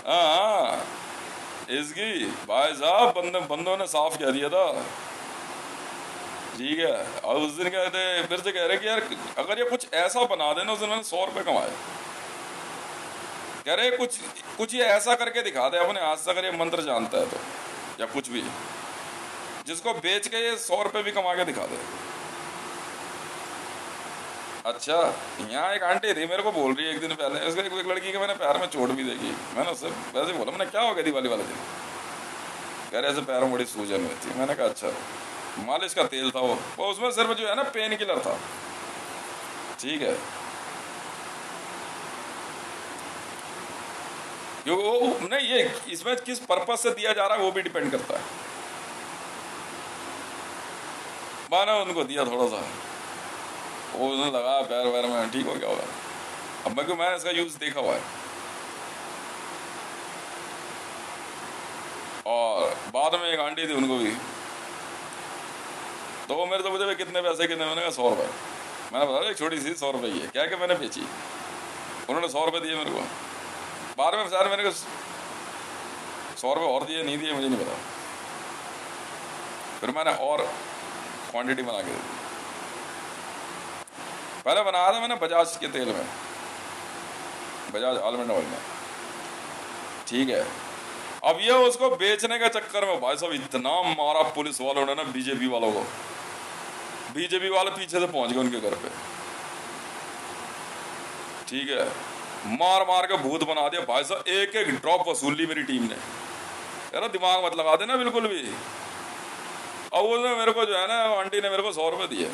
हाँ इसकी भाई साहब बंदों ने साफ कह दिया था। ठीक है, और उस दिन कहते फिर से कह रहे कि यार अगर ये कुछ ऐसा बना देना, उस दिन मैंने 100 रुपये कमाए। कह रहे कुछ ये ऐसा करके दिखा दे अपने हाथ से, अगर ये मंत्र जानता है तो, या कुछ भी जिसको बेच के ये 100 रुपये भी कमा के दिखा दे। अच्छा, यहाँ एक आंटी थी मेरे को बोल रही है एक दिन पहले, उसको एक लड़की के मैंने पैर में चोट भी देखी। मैंने उससे वैसे बोला, मैंने क्या हो गया दिवाली वाले दिन? कह रहे ऐसे पैरों में बड़ी सूजन हुई थी। मैंने कहा अच्छा, मालिश का तेल था वो उसमें सिर्फ जो है ना पेन किलर था। ठीक है, क्योंकि वो नहीं, ये इसमें किस पर्पज से दिया जा रहा है वो भी डिपेंड करता है। माना उनको दिया थोड़ा सा, वो उसने लगाया पैर वैर में, ठीक हो गया होगा। अब मैंने इसका यूज देखा हुआ है। और बाद में एक आंटी थी, उनको भी तो वो मेरे तो मुझे कितने पैसे कितने, मैंने कहा 100 रुपये। मैंने बताया एक छोटी सी 100 रुपये की है, क्या क्या मैंने बेची। उन्होंने 100 रुपये दिए मेरे को। बाद में शायद मैंने 100 रुपये और दिए, नहीं दिए मुझे नहीं पता। फिर मैंने और क्वांटिटी बना के दी। पहले बनाया था मैंने बजाज के तेल में, बजाज आलमंड ऑयल में। ठीक है, अब ये उसको बेचने के चक्कर में भाई साहब इतना मारा पुलिस वालों ने ना, बीजेपी वालों को। बीजेपी वाले पीछे से पहुंच गए उनके घर पे। ठीक है, मार मार के भूत बना दिया भाई साहब। एक एक ड्रॉप वसूल ली मेरी टीम ने। यार दिमाग मत लगा देना बिल्कुल भी। अब उसने मेरे को जो है ना, आंटी ने मेरे को 100 रुपये दिए।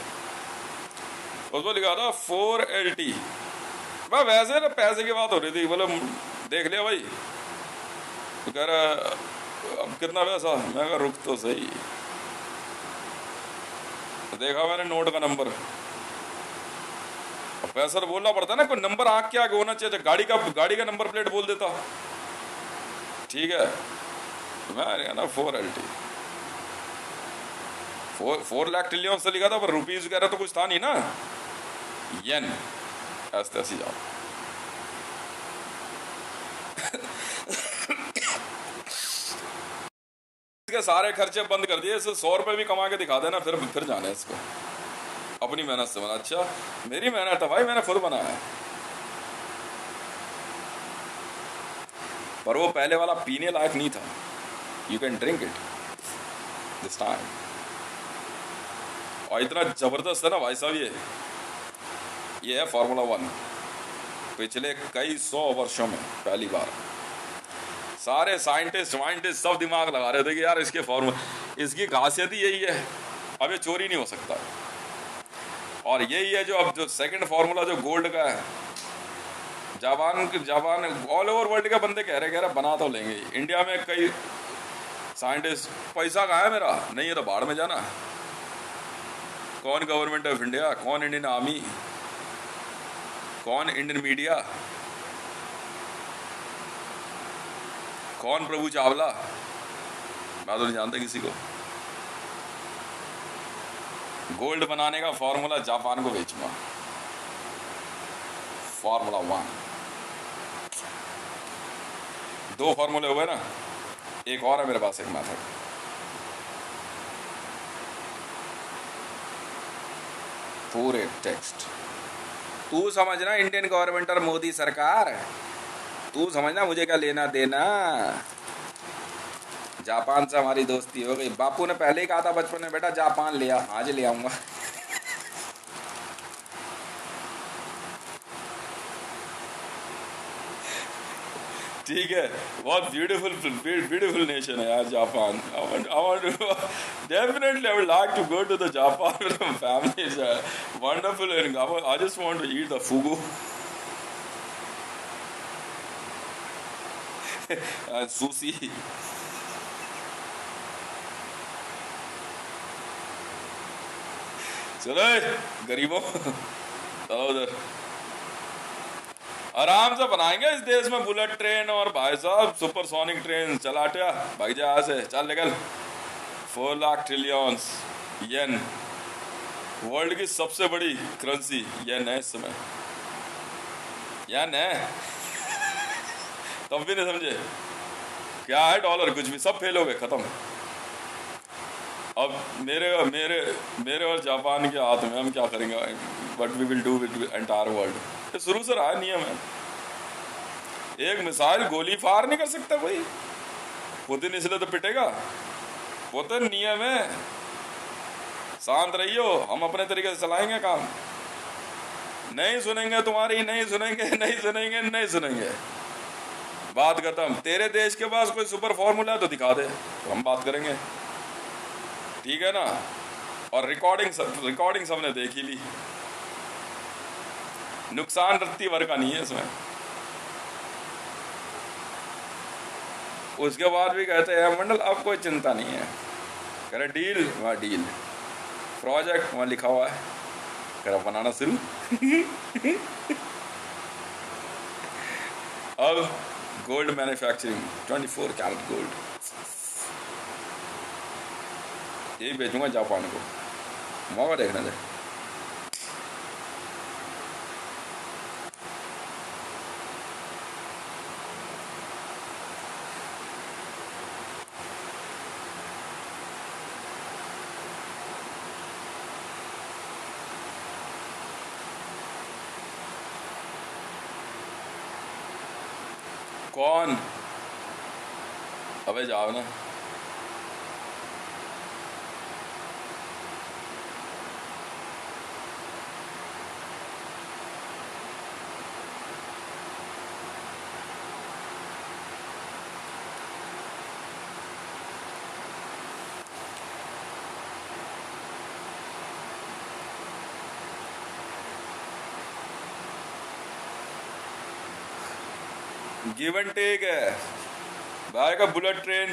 उसको लिखा था 4LT। मैं वैसे ना पैसे की बात हो रही थी, बोले देख लिया भाई। तो कह रहा अब कितना पैसा? मैं कहा रुक तो सही। तो देखा मैंने नोट का नंबर। अब पैसा तो बोलना पड़ता है ना, कोई नंबर आँख के आगे होना चाहिए। गाड़ी का नंबर प्लेट बोल देता। ठीक है, तो मैं ना 4LT 4 लाख ट्रिलियन से लिखा था, पर रुपीज कह रहा तो कुछ था नहीं ना, येन। ऐसे ऐसी जाओ। इसके सारे खर्चे बंद कर दिए। इसे 100 रुपये भी कमा के दिखा देना, फिर जाने इसको। अपनी मेहनत से बना। अच्छा मेरी मेहनत है भाई, मैंने खुद बनाया है। पर वो पहले वाला पीने लायक नहीं था। You can drink it this time. और इतना जबरदस्त है ना भाई साहब, ये है फार्मूला 1। पिछले कई 100 वर्षों में पहली बार सारे साइंटिस्ट सब दिमाग लगा रहे थे कि यार इसकी खासियत ही यही है, अब ये चोरी नहीं हो सकता। और यही है जो अब जो सेकंड फार्मूला जो गोल्ड का है, जापान ऑल ओवर वर्ल्ड के बंदे कह रहे बना तो लेंगे। इंडिया में कई साइंटिस्ट, पैसा कहाँ है मेरा? नहीं है तो बाढ़ में जाना। कौन गवर्नमेंट ऑफ इंडिया, कौन इंडियन आर्मी, कौन इंडियन मीडिया, कौन प्रभु चावला? मैं तो नहीं जानता किसी को। गोल्ड बनाने का फॉर्मूला जापान को बेचूंगा। फार्मूला 1। 2 फॉर्मूले हुए ना, एक और है मेरे पास, एक मेथड। पूरे टेक्स्ट तू समझना, इंडियन गवर्नमेंट और मोदी सरकार, तू समझना, मुझे क्या लेना देना। जापान से हमारी दोस्ती हो गई। बापू ने पहले ही कहा था बचपन में, बेटा जापान ले आ। आज ले आऊंगा। ठीक है, बहुत ब्यूटीफुल ब्यूटीफुल नेशन है यार Japan. I want to definitely I would like to go to the Japan with my family. It's wonderful, and I just want to eat the fugu and sushi. चलो गरीबों, चलो उधर आराम से बनाएंगे इस देश में बुलेट ट्रेन और भाई साहब सुपरसोनिक ट्रेन. चलाटिया भाग जा यहाँ से, चल निकल. 4 लाख ट्रिलियन येन, वर्ल्ड की सबसे बड़ी करेंसी येन है इस समय. येन है, तब भी नहीं समझे क्या है डॉलर? कुछ भी, सब फेल हो गए, खत्म. अब मेरे मेरे मेरे और जापान के हाथ में, हम क्या करेंगे? What we will do with entire world. ये शुरू से रहा नियम है. एक मिसाइल गोली फार नहीं कर सकता कोई. पुतिन इसलिए तो पिटेगा. पुतिन नियम है. शांत रहियो, हम अपने तरीके से चलाएंगे काम. नहीं सुनेंगे तुम्हारी, नहीं सुनेंगे, नहीं सुनेंगे, नहीं सुनेंगे. बात खत्म. तेरे देश के पास कोई सुपर फॉर्मूला है तो दिखा दे, तो हम बात करेंगे. ठीक है ना? और रिकॉर्डिंग सबने देख ही ली. नुकसान रत्ती भर का नहीं है इसमें. उसके बाद भी कहते हैं मंडल अब कोई चिंता नहीं है. कह रहे डील, वहाँ डील. प्रोजेक्ट वहाँ लिखा हुआ है, कह रहा बनाना शुरू. अब गोल्ड मैन्युफैक्चरिंग, 24 कैरेट गोल्ड, यही बेचूंगा जापान को. मौका देखना दे. कौन? अबे जाओ ना. गिव एंड टेक है भाई का. Bullet train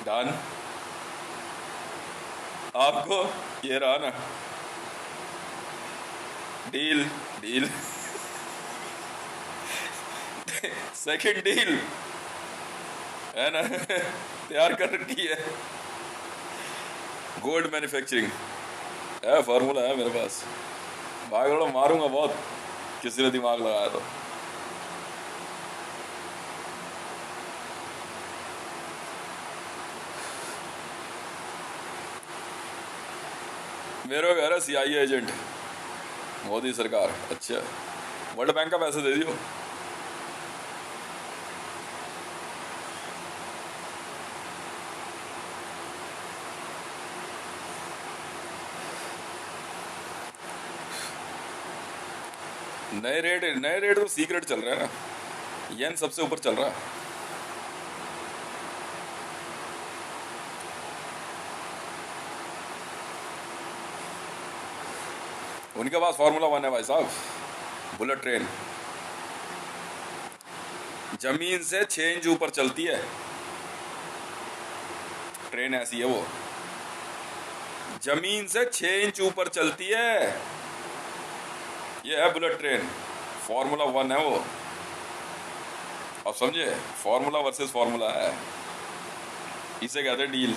done. आपको ये रहा ना डील. डील सेकंड डील है ना, तैयार कर रखी है. गोल्ड मैन्युफैक्चरिंग है, फॉर्मूला है मेरे पास. भाई बड़ा मारूंगा बहुत किसी ने दिमाग लगाया तो. मेरे को कह रहा CIA एजेंट मोदी सरकार. अच्छा, वर्ल्ड बैंक का पैसे दे दियो. नए रेट तो सीक्रेट चल रहा है ना. येन सबसे ऊपर चल रहा है. उनके पास फॉर्मूला 1 है भाई साहब. बुलेट ट्रेन जमीन से 6 इंच ऊपर चलती है. ट्रेन ऐसी है, वो जमीन से 6 इंच ऊपर चलती है. ये है बुलेट ट्रेन. फॉर्मूला 1 है वो. अब समझे, फॉर्मूला वर्सेस फॉर्मूला है. इसे कहते हैं डील.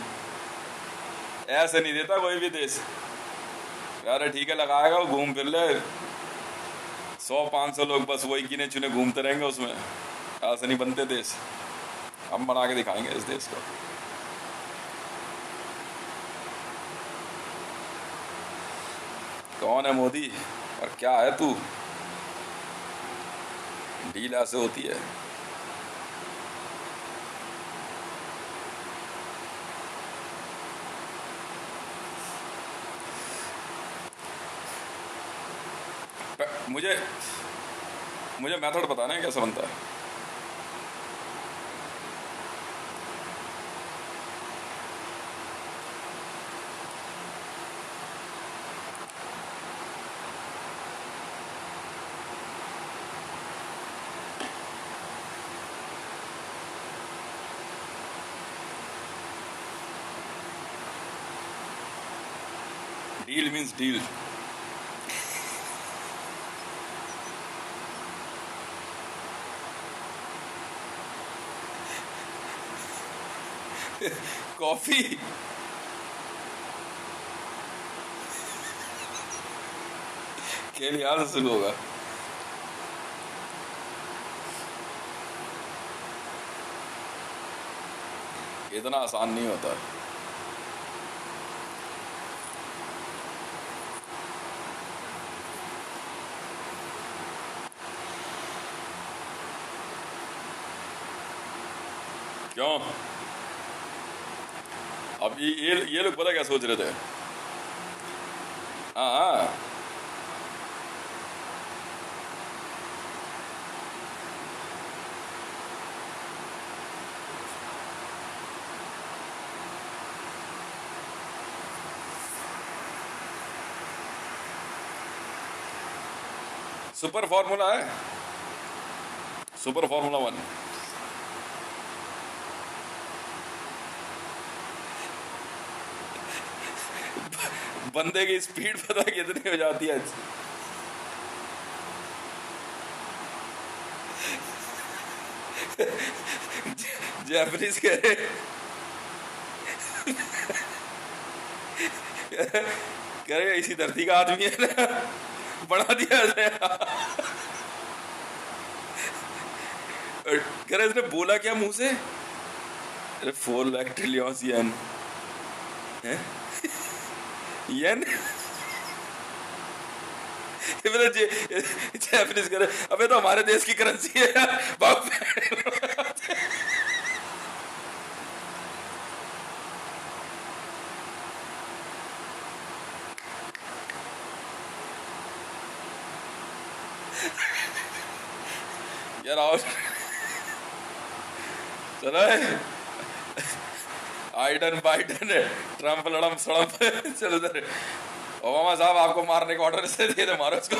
ऐसे नहीं देता कोई भी देश. यार ठीक है लगाएगा, वो घूम फिर ले. 100-500 लोग बस वही गिने चुने घूमते रहेंगे उसमें. ऐसे नहीं बनते देश. हम बना के दिखाएंगे इस देश को. कौन है मोदी और क्या है तू? डील ऐसे होती है. मुझे मेथड पता नहीं कैसे बनता है. Deal means deal. कॉफी। खेल यहाँ से शुरू होगा। इतना आसान नहीं होता। क्यों? अब ये लोग पता क्या सोच रहे थे? हाँ हाँ, सुपर फॉर्मूला है, सुपर फॉर्मूला 1। बंदे की स्पीड पता कितनी हो जाती है? जैपनीज कह रहे, कह रहे इसी धरती का आदमी है ना, बढ़ा दिया जाए। कह रहे इसने बोला क्या मुंह से? अरे 4 लाख ट्रिलियन येन है, येन। जैपनीज कह रहे अबे तो हमारे देश की करेंसी है बाप। यार और चलो, आइडन बाइडन ट्रम्प लड़म सड़म। चलो उधर ओबामा साहब आपको मारने का ऑर्डर से दिए थे, मारो उसको।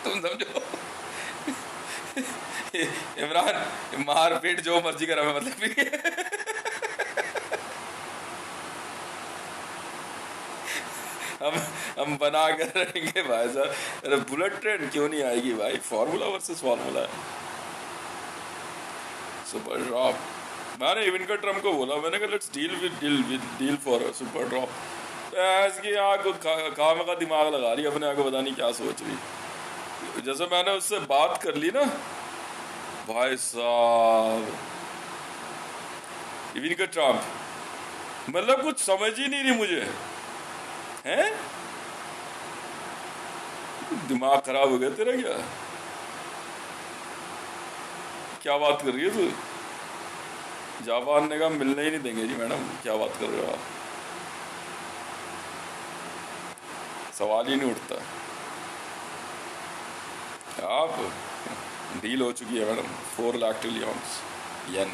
तुम समझो इमरान मार पीट जो मर्जी करा, मैं मतलब भी। हम बना कर रहेंगे भाई साहब। अरे बुलेट ट्रेन क्यों नहीं आएगी भाई? फॉर्मूला वर्सेस फॉर्मूला है। सुपर ड्रॉप, मैंने इवेंका ट्रम्प को बोला, मैंने कहा let's deal for super drop. इसकी आग काम का दिमाग लगा रही, अपने आगे पता नहीं क्या सोच रही। जैसे मैंने उससे बात कर ली ना भाई साहब, इवेंका ट्रम्प, मतलब कुछ समझ ही नहीं रही मुझे, हैं? दिमाग खराब हो गया तेरा क्या? क्या बात कर रही है तू? जापान ने कहा मिलने ही नहीं देंगे जी मैडम, क्या बात कर रहे हो आप? सवाल ही नहीं उठता। आप डील हो चुकी है मैडम, 4 लाख ट्रिलियन येन,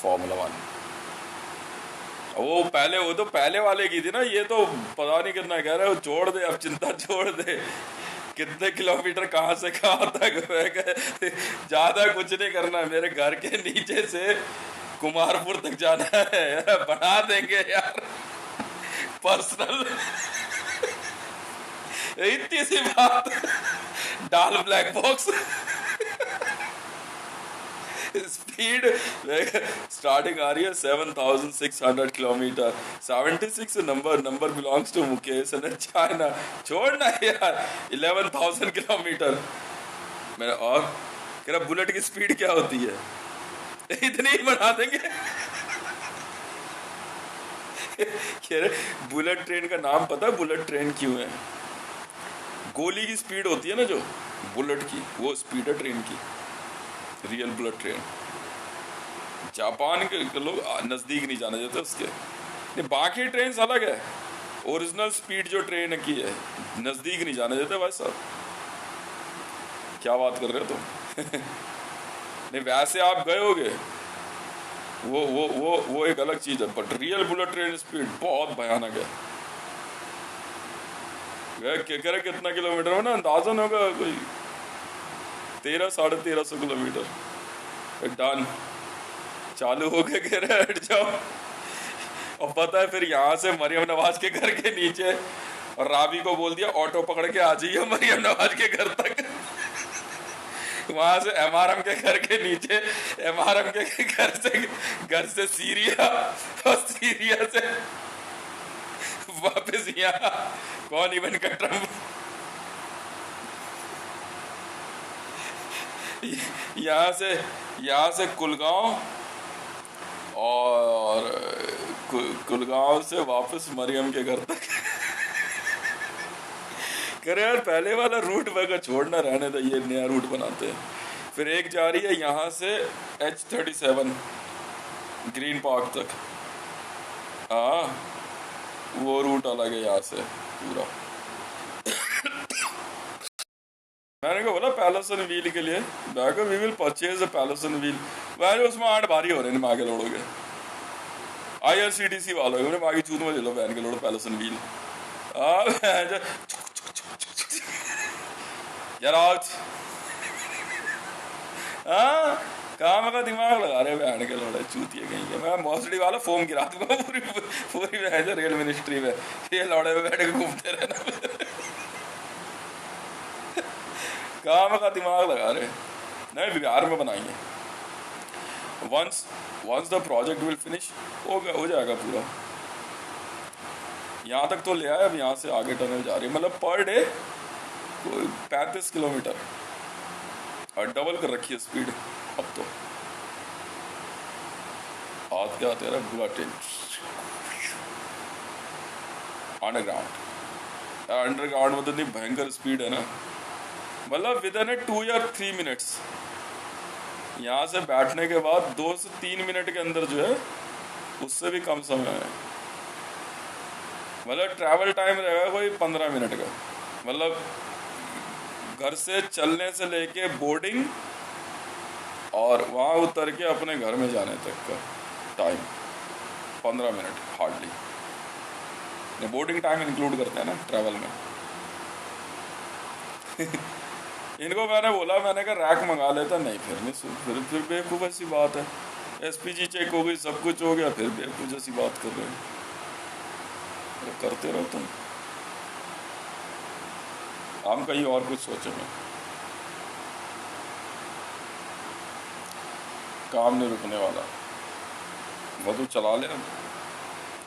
फॉर्मूला 1। वो तो पहले वाले की थी ना, ये तो पता नहीं कितना कह रहे हो। छोड़ दे अब, चिंता छोड़ दे। कितने किलोमीटर कहाँ से कहाँ तक, ज्यादा कुछ नहीं करना, मेरे घर के नीचे से कुमारपुर तक जाना है, बना देंगे यार पर्सनल। इतनी सी बात, डाल ब्लैक बॉक्स। स्पीड स्टार्टिंग आ रही है 7,600 kilometre, 76 number belongs to Mukesh and China. छोड़ना यार, 11,000 किलोमीटर मेरा। और कह रहा बुलेट की स्पीड क्या होती है? इतनी ही बढ़ा देंगे। कह रहे बुलेट ट्रेन का नाम पता है बुलेट ट्रेन क्यों है? गोली की स्पीड होती है ना जो बुलेट की, वो स्पीड है ट्रेन की, रियल बुलेट ट्रेन। जापान के लोग नजदीक नहीं जाना चाहते उसके। बाकी ट्रेन अलग है, ओरिजिनल स्पीड जो ट्रेन की है, नजदीक नहीं जाना चाहते भाई साहब। क्या बात कर रहे हो तुम? नहीं वैसे आप गए होगे, वो एक अलग चीज है, but real bullet train speed बहुत भयानक है। कह रहे कितना किलोमीटर हो ना, अंदाजन होगा कोई 1300-1350 किलोमीटर। डन, चालू हो गया। कह रहे हट जाओ, और पता है फिर यहाँ से मरियम नवाज के घर के नीचे और राबी को बोल दिया ऑटो पकड़ के आ जाइए मरियम नवाज के घर तक। वहां से एमआरएम के घर के नीचे, एमआरएम के घर से सीरिया, और सीरिया से वापस यहाँ कौन इवन का ट्रम्प, यहाँ से कुलगांव, और कुलगांव से वापस मरियम के घर तक। करे यार पहले वाला रूट वगैरह छोड़ना, रहने दो, ये नया रूट बनाते हैं। फिर एक जा रही है यहाँ से H37 ग्रीन पार्क तक, वो रूट अलग है यहाँ से पूरा। मैंने कहा बोला पैलेसन व्हील के लिए, we will purchase the palace on wheel. मैंने उसमें 8 भारी हो रहे हैं, आगे लोड़ोगे IRCTC वालों ने आगे चूत में ले लो बहन के लोड़ो पैलेसन व्हील। काम का दिमाग लगा रहे बहन के लोड़े चूतिए कहीं के। मैं मौसड़ी वाला फोम गिरा दूंगा पूरी पूरी रेल मिनिस्ट्री में, ये लौड़े में बैठ के घूमते रहना। काम का दिमाग लगा रहे। नहीं बिहार में बनाएंगे, once the project will finish, हो जाएगा पूरा। यहाँ तक तो ले आया, अब यहाँ से आगे टनल जा रही है, मतलब पर डे 35 किलोमीटर, और डबल कर रखी है स्पीड अब तो। हाथ क्या तेरा बुलेट अंडरग्राउंड में तो नहीं भयंकर स्पीड है ना, मतलब विद इन 2 या 3 मिनट्स यहाँ से बैठने के बाद 2 से 3 मिनट के अंदर जो है, उससे भी कम समय है, मतलब ट्रैवल टाइम रहेगा कोई 15 मिनट का। मतलब घर से चलने से लेके बोर्डिंग और वहाँ उतर के अपने घर में जाने तक का time 15 minute hardly. Boarding time include करते हैं ना ट्रैवल में। इनको मैंने बोला, मैंने कहा रैक मंगा लेता, नहीं फिर बेवकूफ़ ऐसी बात है, SPG चेक हो गई, सब कुछ हो गया, फिर बेवकूफ़ जैसी बात कर रहे हैं। करते रहो तुम, हम कहीं और कुछ सोचेंगे। काम नहीं रुकने वाला, वो तो चला ले।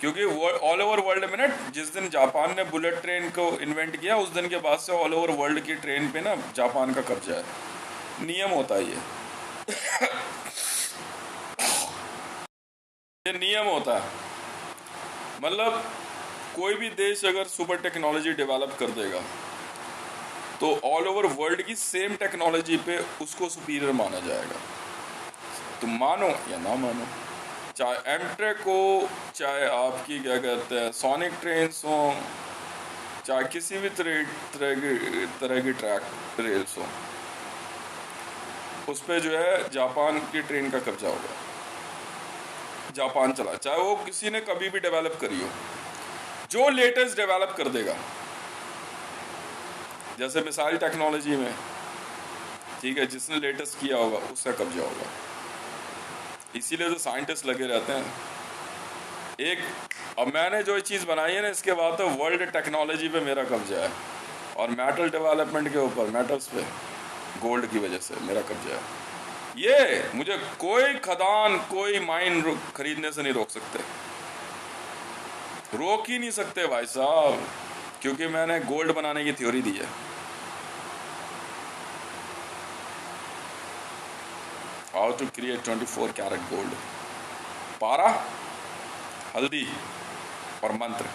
क्योंकि ऑल ओवर वर्ल्ड में ना, जिस दिन जापान ने बुलेट ट्रेन को इन्वेंट किया, उस दिन के बाद से ऑल ओवर वर्ल्ड की ट्रेन पे ना जापान का कब्जा है। नियम होता है ये नियम होता है। मतलब कोई भी देश अगर सुपर टेक्नोलॉजी डेवलप कर देगा तो ऑल ओवर वर्ल्ड की सेम टेक्नोलॉजी पे उसको सुपीरियर माना जाएगा। तुम मानो या ना मानो, चाहे एमट्रेक हो, चाहे आपकी क्या कहते हैं सोनिक ट्रेन्स हो, चाहे किसी भी तरह की ट्रैक रेल्स हो, उस पर जो है जापान की ट्रेन का कब्जा होगा। जापान चला, चाहे वो किसी ने कभी भी डेवलप करी हो, जो लेटेस्ट डेवलप कर देगा, जैसे मिसाइल टेक्नोलॉजी में, ठीक है, जिसने लेटेस्ट किया होगा उसका कब्जा होगा। इसीलिए तो साइंटिस्ट लगे रहते हैं। अब मैंने जो चीज़ बनाई है ना, इसके बाद तो वर्ल्ड टेक्नोलॉजी पे मेरा कब्जा है, और मेटल डेवलपमेंट के ऊपर, मेटल्स पे, गोल्ड की वजह से मेरा कब्जा है। ये मुझे कोई खदान, कोई माइन खरीदने से नहीं रोक सकते, रोक ही नहीं सकते भाई साहब, क्योंकि मैंने गोल्ड बनाने की थ्योरी दी है। How to create 24 carat gold. पारा, हल्दी और मंत्र,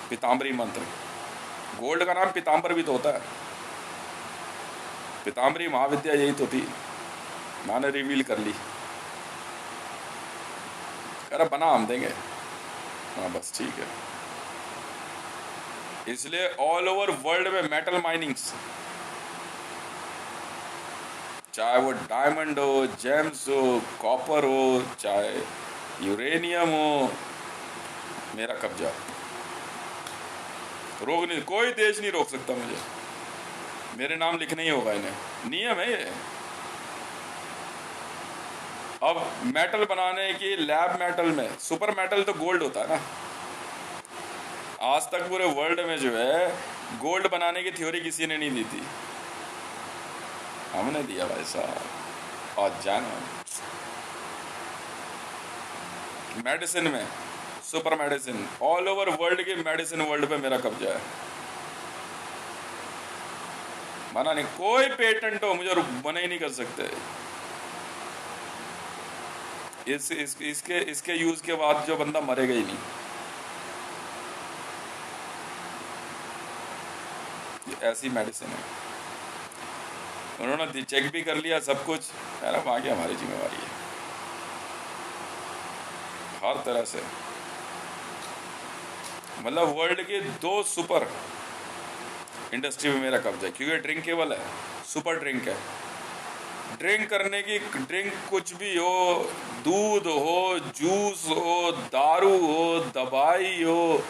पीताम्बरी मंत्र। गोल्ड का नाम पीताम्बर भी तो होता है। पीताम्बरी महाविद्या यही तो थी, मैंने रिवील कर ली। अरे बना हम देंगे, हाँ बस ठीक है। इसलिए ऑल ओवर वर्ल्ड में मेटल माइनिंग्स, चाहे वो डायमंड हो, जेम्स हो, कॉपर हो, चाहे यूरेनियम हो, मेरा कब्जा। रोक नहीं, कोई देश नहीं रोक सकता मुझे, मेरे नाम लिखना ही होगा इन्हें, नियम है ये। अब मेटल बनाने की लैब मेटल में, सुपर मेटल तो गोल्ड होता है ना। आज तक पूरे वर्ल्ड में जो है गोल्ड बनाने की थ्योरी किसी ने नहीं दी थी, हमने दिया भाई साहब। और जानो मेडिसिन में, super medicine, all over world की मेडिसिन वर्ल्ड पे मेरा कब्जा है। मना नहीं, कोई पेटेंट हो मुझे मना ही नहीं कर सकते। इसके यूज के बाद जो बंदा मरेगा ही नहीं। ऐसी मेडिसिन है, उन्होंने चेक भी कर लिया सब कुछ, यार अब आगे हमारी जिम्मेवारी है हर तरह से। मतलब वर्ल्ड के 2 सुपर इंडस्ट्री में मेरा कब्जा है, क्योंकि ड्रिंकेबल है, सुपर ड्रिंक है। ड्रिंक करने की, ड्रिंक कुछ भी हो, दूध हो, जूस हो, दारू हो, दवाई हो,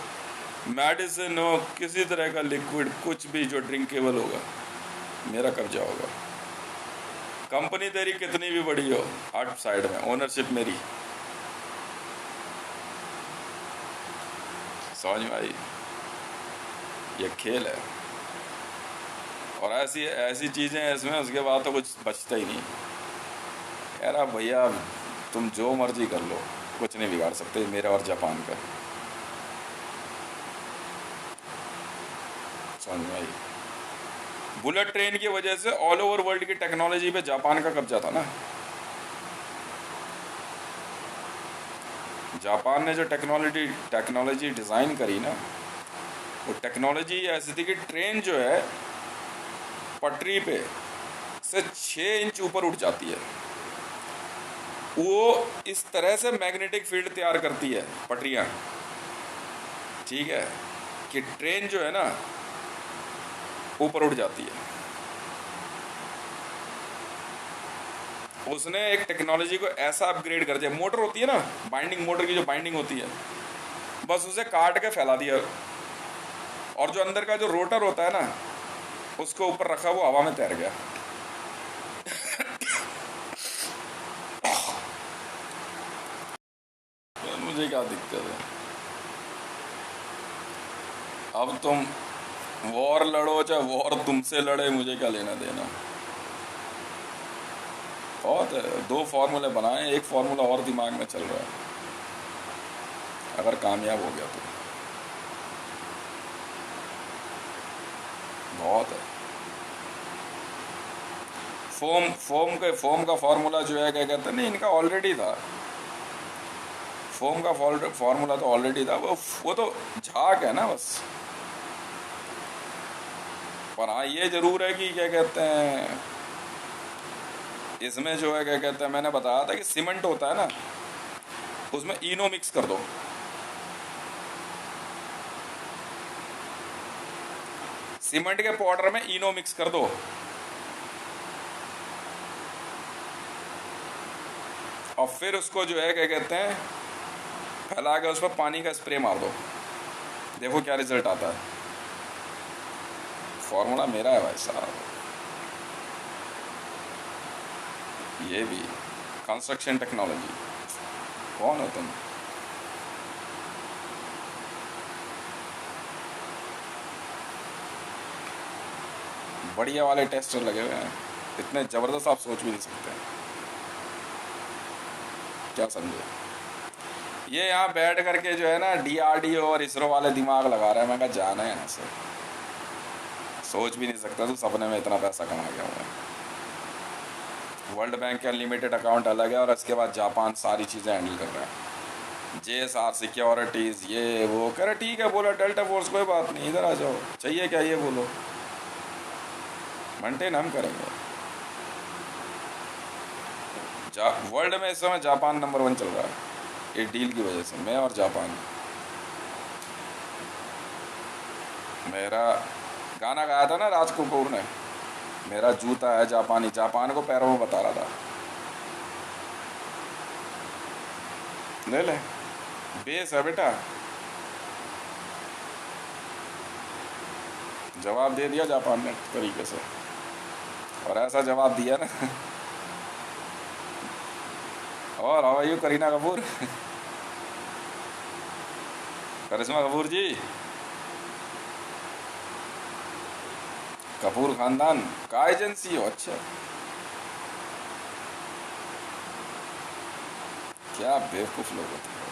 मेडिसिन हो, किसी तरह का लिक्विड, कुछ भी जो ड्रिंकेबल होगा मेरा कब्जा होगा। कंपनी तेरी कितनी भी बड़ी हो, हट साइड में, ओनरशिप मेरी। समझ में आई? ये खेल है, और ऐसी ऐसी चीजें हैं इसमें, उसके बाद तो कुछ बचता ही नहीं। यार अब भैया तुम जो मर्जी कर लो, कुछ नहीं बिगाड़ सकते मेरा और जापान का। समझ में आई? बुलेट ट्रेन की वजह से ऑल ओवर वर्ल्ड की टेक्नोलॉजी पे जापान का कब्जा था ना। जापान ने जो टेक्नोलॉजी डिज़ाइन करी ना, वो टेक्नोलॉजी ऐसी थी कि ट्रेन जो है पटरी पे से 6 इंच ऊपर उठ जाती है। वो इस तरह से मैग्नेटिक फील्ड तैयार करती है पटरियाँ, ठीक है, कि ट्रेन जो है ना ऊपर उठ जाती है। उसने एक टेक्नोलॉजी को ऐसा अपग्रेड कर दिया, मोटर होती है ना, बाइंडिंग, मोटर की जो बाइंडिंग होती है, बस उसे काट के फैला दिया, और जो अंदर का जो रोटर होता है ना उसको ऊपर रखा, वो हवा में तैर गया। मुझे क्या दिक्कत है? अब तुम वॉर लड़ो चाहे वॉर तुमसे लड़े, मुझे क्या लेना देना। बहुत है, 2 फार्मूले बनाए, एक फार्मूला और दिमाग में चल रहा है, अगर कामयाब हो गया तो बहुत है। फोम का फार्मूला जो है, क्या कहते हैं, नहीं इनका ऑलरेडी था, फोम का फार्मूला तो ऑलरेडी था, वो तो झाग है ना बस। पर हाँ ये जरूर है कि क्या कहते हैं, इसमें जो है क्या कहते हैं, मैंने बताया था कि सीमेंट होता है ना, उसमें इनो मिक्स कर दो। सीमेंट के पाउडर में इनो मिक्स कर दो, और फिर उसको जो है क्या कहते हैं फैला के उस पर पानी का स्प्रे मार दो, देखो क्या रिजल्ट आता है। फॉर्मूला मेरा है भाई साहब। ये भी कंस्ट्रक्शन टेक्नोलॉजी। कौन हो तुम? बढ़िया वाले टेस्टर लगे हुए हैं, इतने जबरदस्त आप सोच भी नहीं सकते। क्या समझे? ये यहाँ बैठ करके जो है ना DRDO और इसरो वाले दिमाग लगा रहे हैं। मैं कहा जाना है यहाँ से, सोच भी नहीं सकता तू सपने में इतना पैसा कमा गया हुआ है। वर्ल्ड बैंक का लिमिटेड अकाउंट अलग है, और इसके बाद जापान सारी चीज़ें हैंडल कर रहा है, JSR सिक्योरिटीज़, ये वो। कह रहे ठीक है, बोला डेल्टा फोर्स कोई बात नहीं, इधर आ जाओ, चाहिए क्या ये बोलो, मेंटेन हम करेंगे। वर्ल्ड में इस समय जापान नंबर 1 चल रहा है, ये डील की वजह से, मैं और जापान। मेरा गाना गाया था ना राज कपूर ने, मेरा जूता है जापानी, जापान को पैरों में बता रहा था। ले ले, बेस है बेटा। जवाब दे दिया जापान ने तरीके से, और ऐसा जवाब दिया ना और how are you Kareena Kapoor? Karisma Kapoor ji, Kapoor खानदान का एजेंसी हो? अच्छा, क्या बेवकूफ़ लोग होते हैं।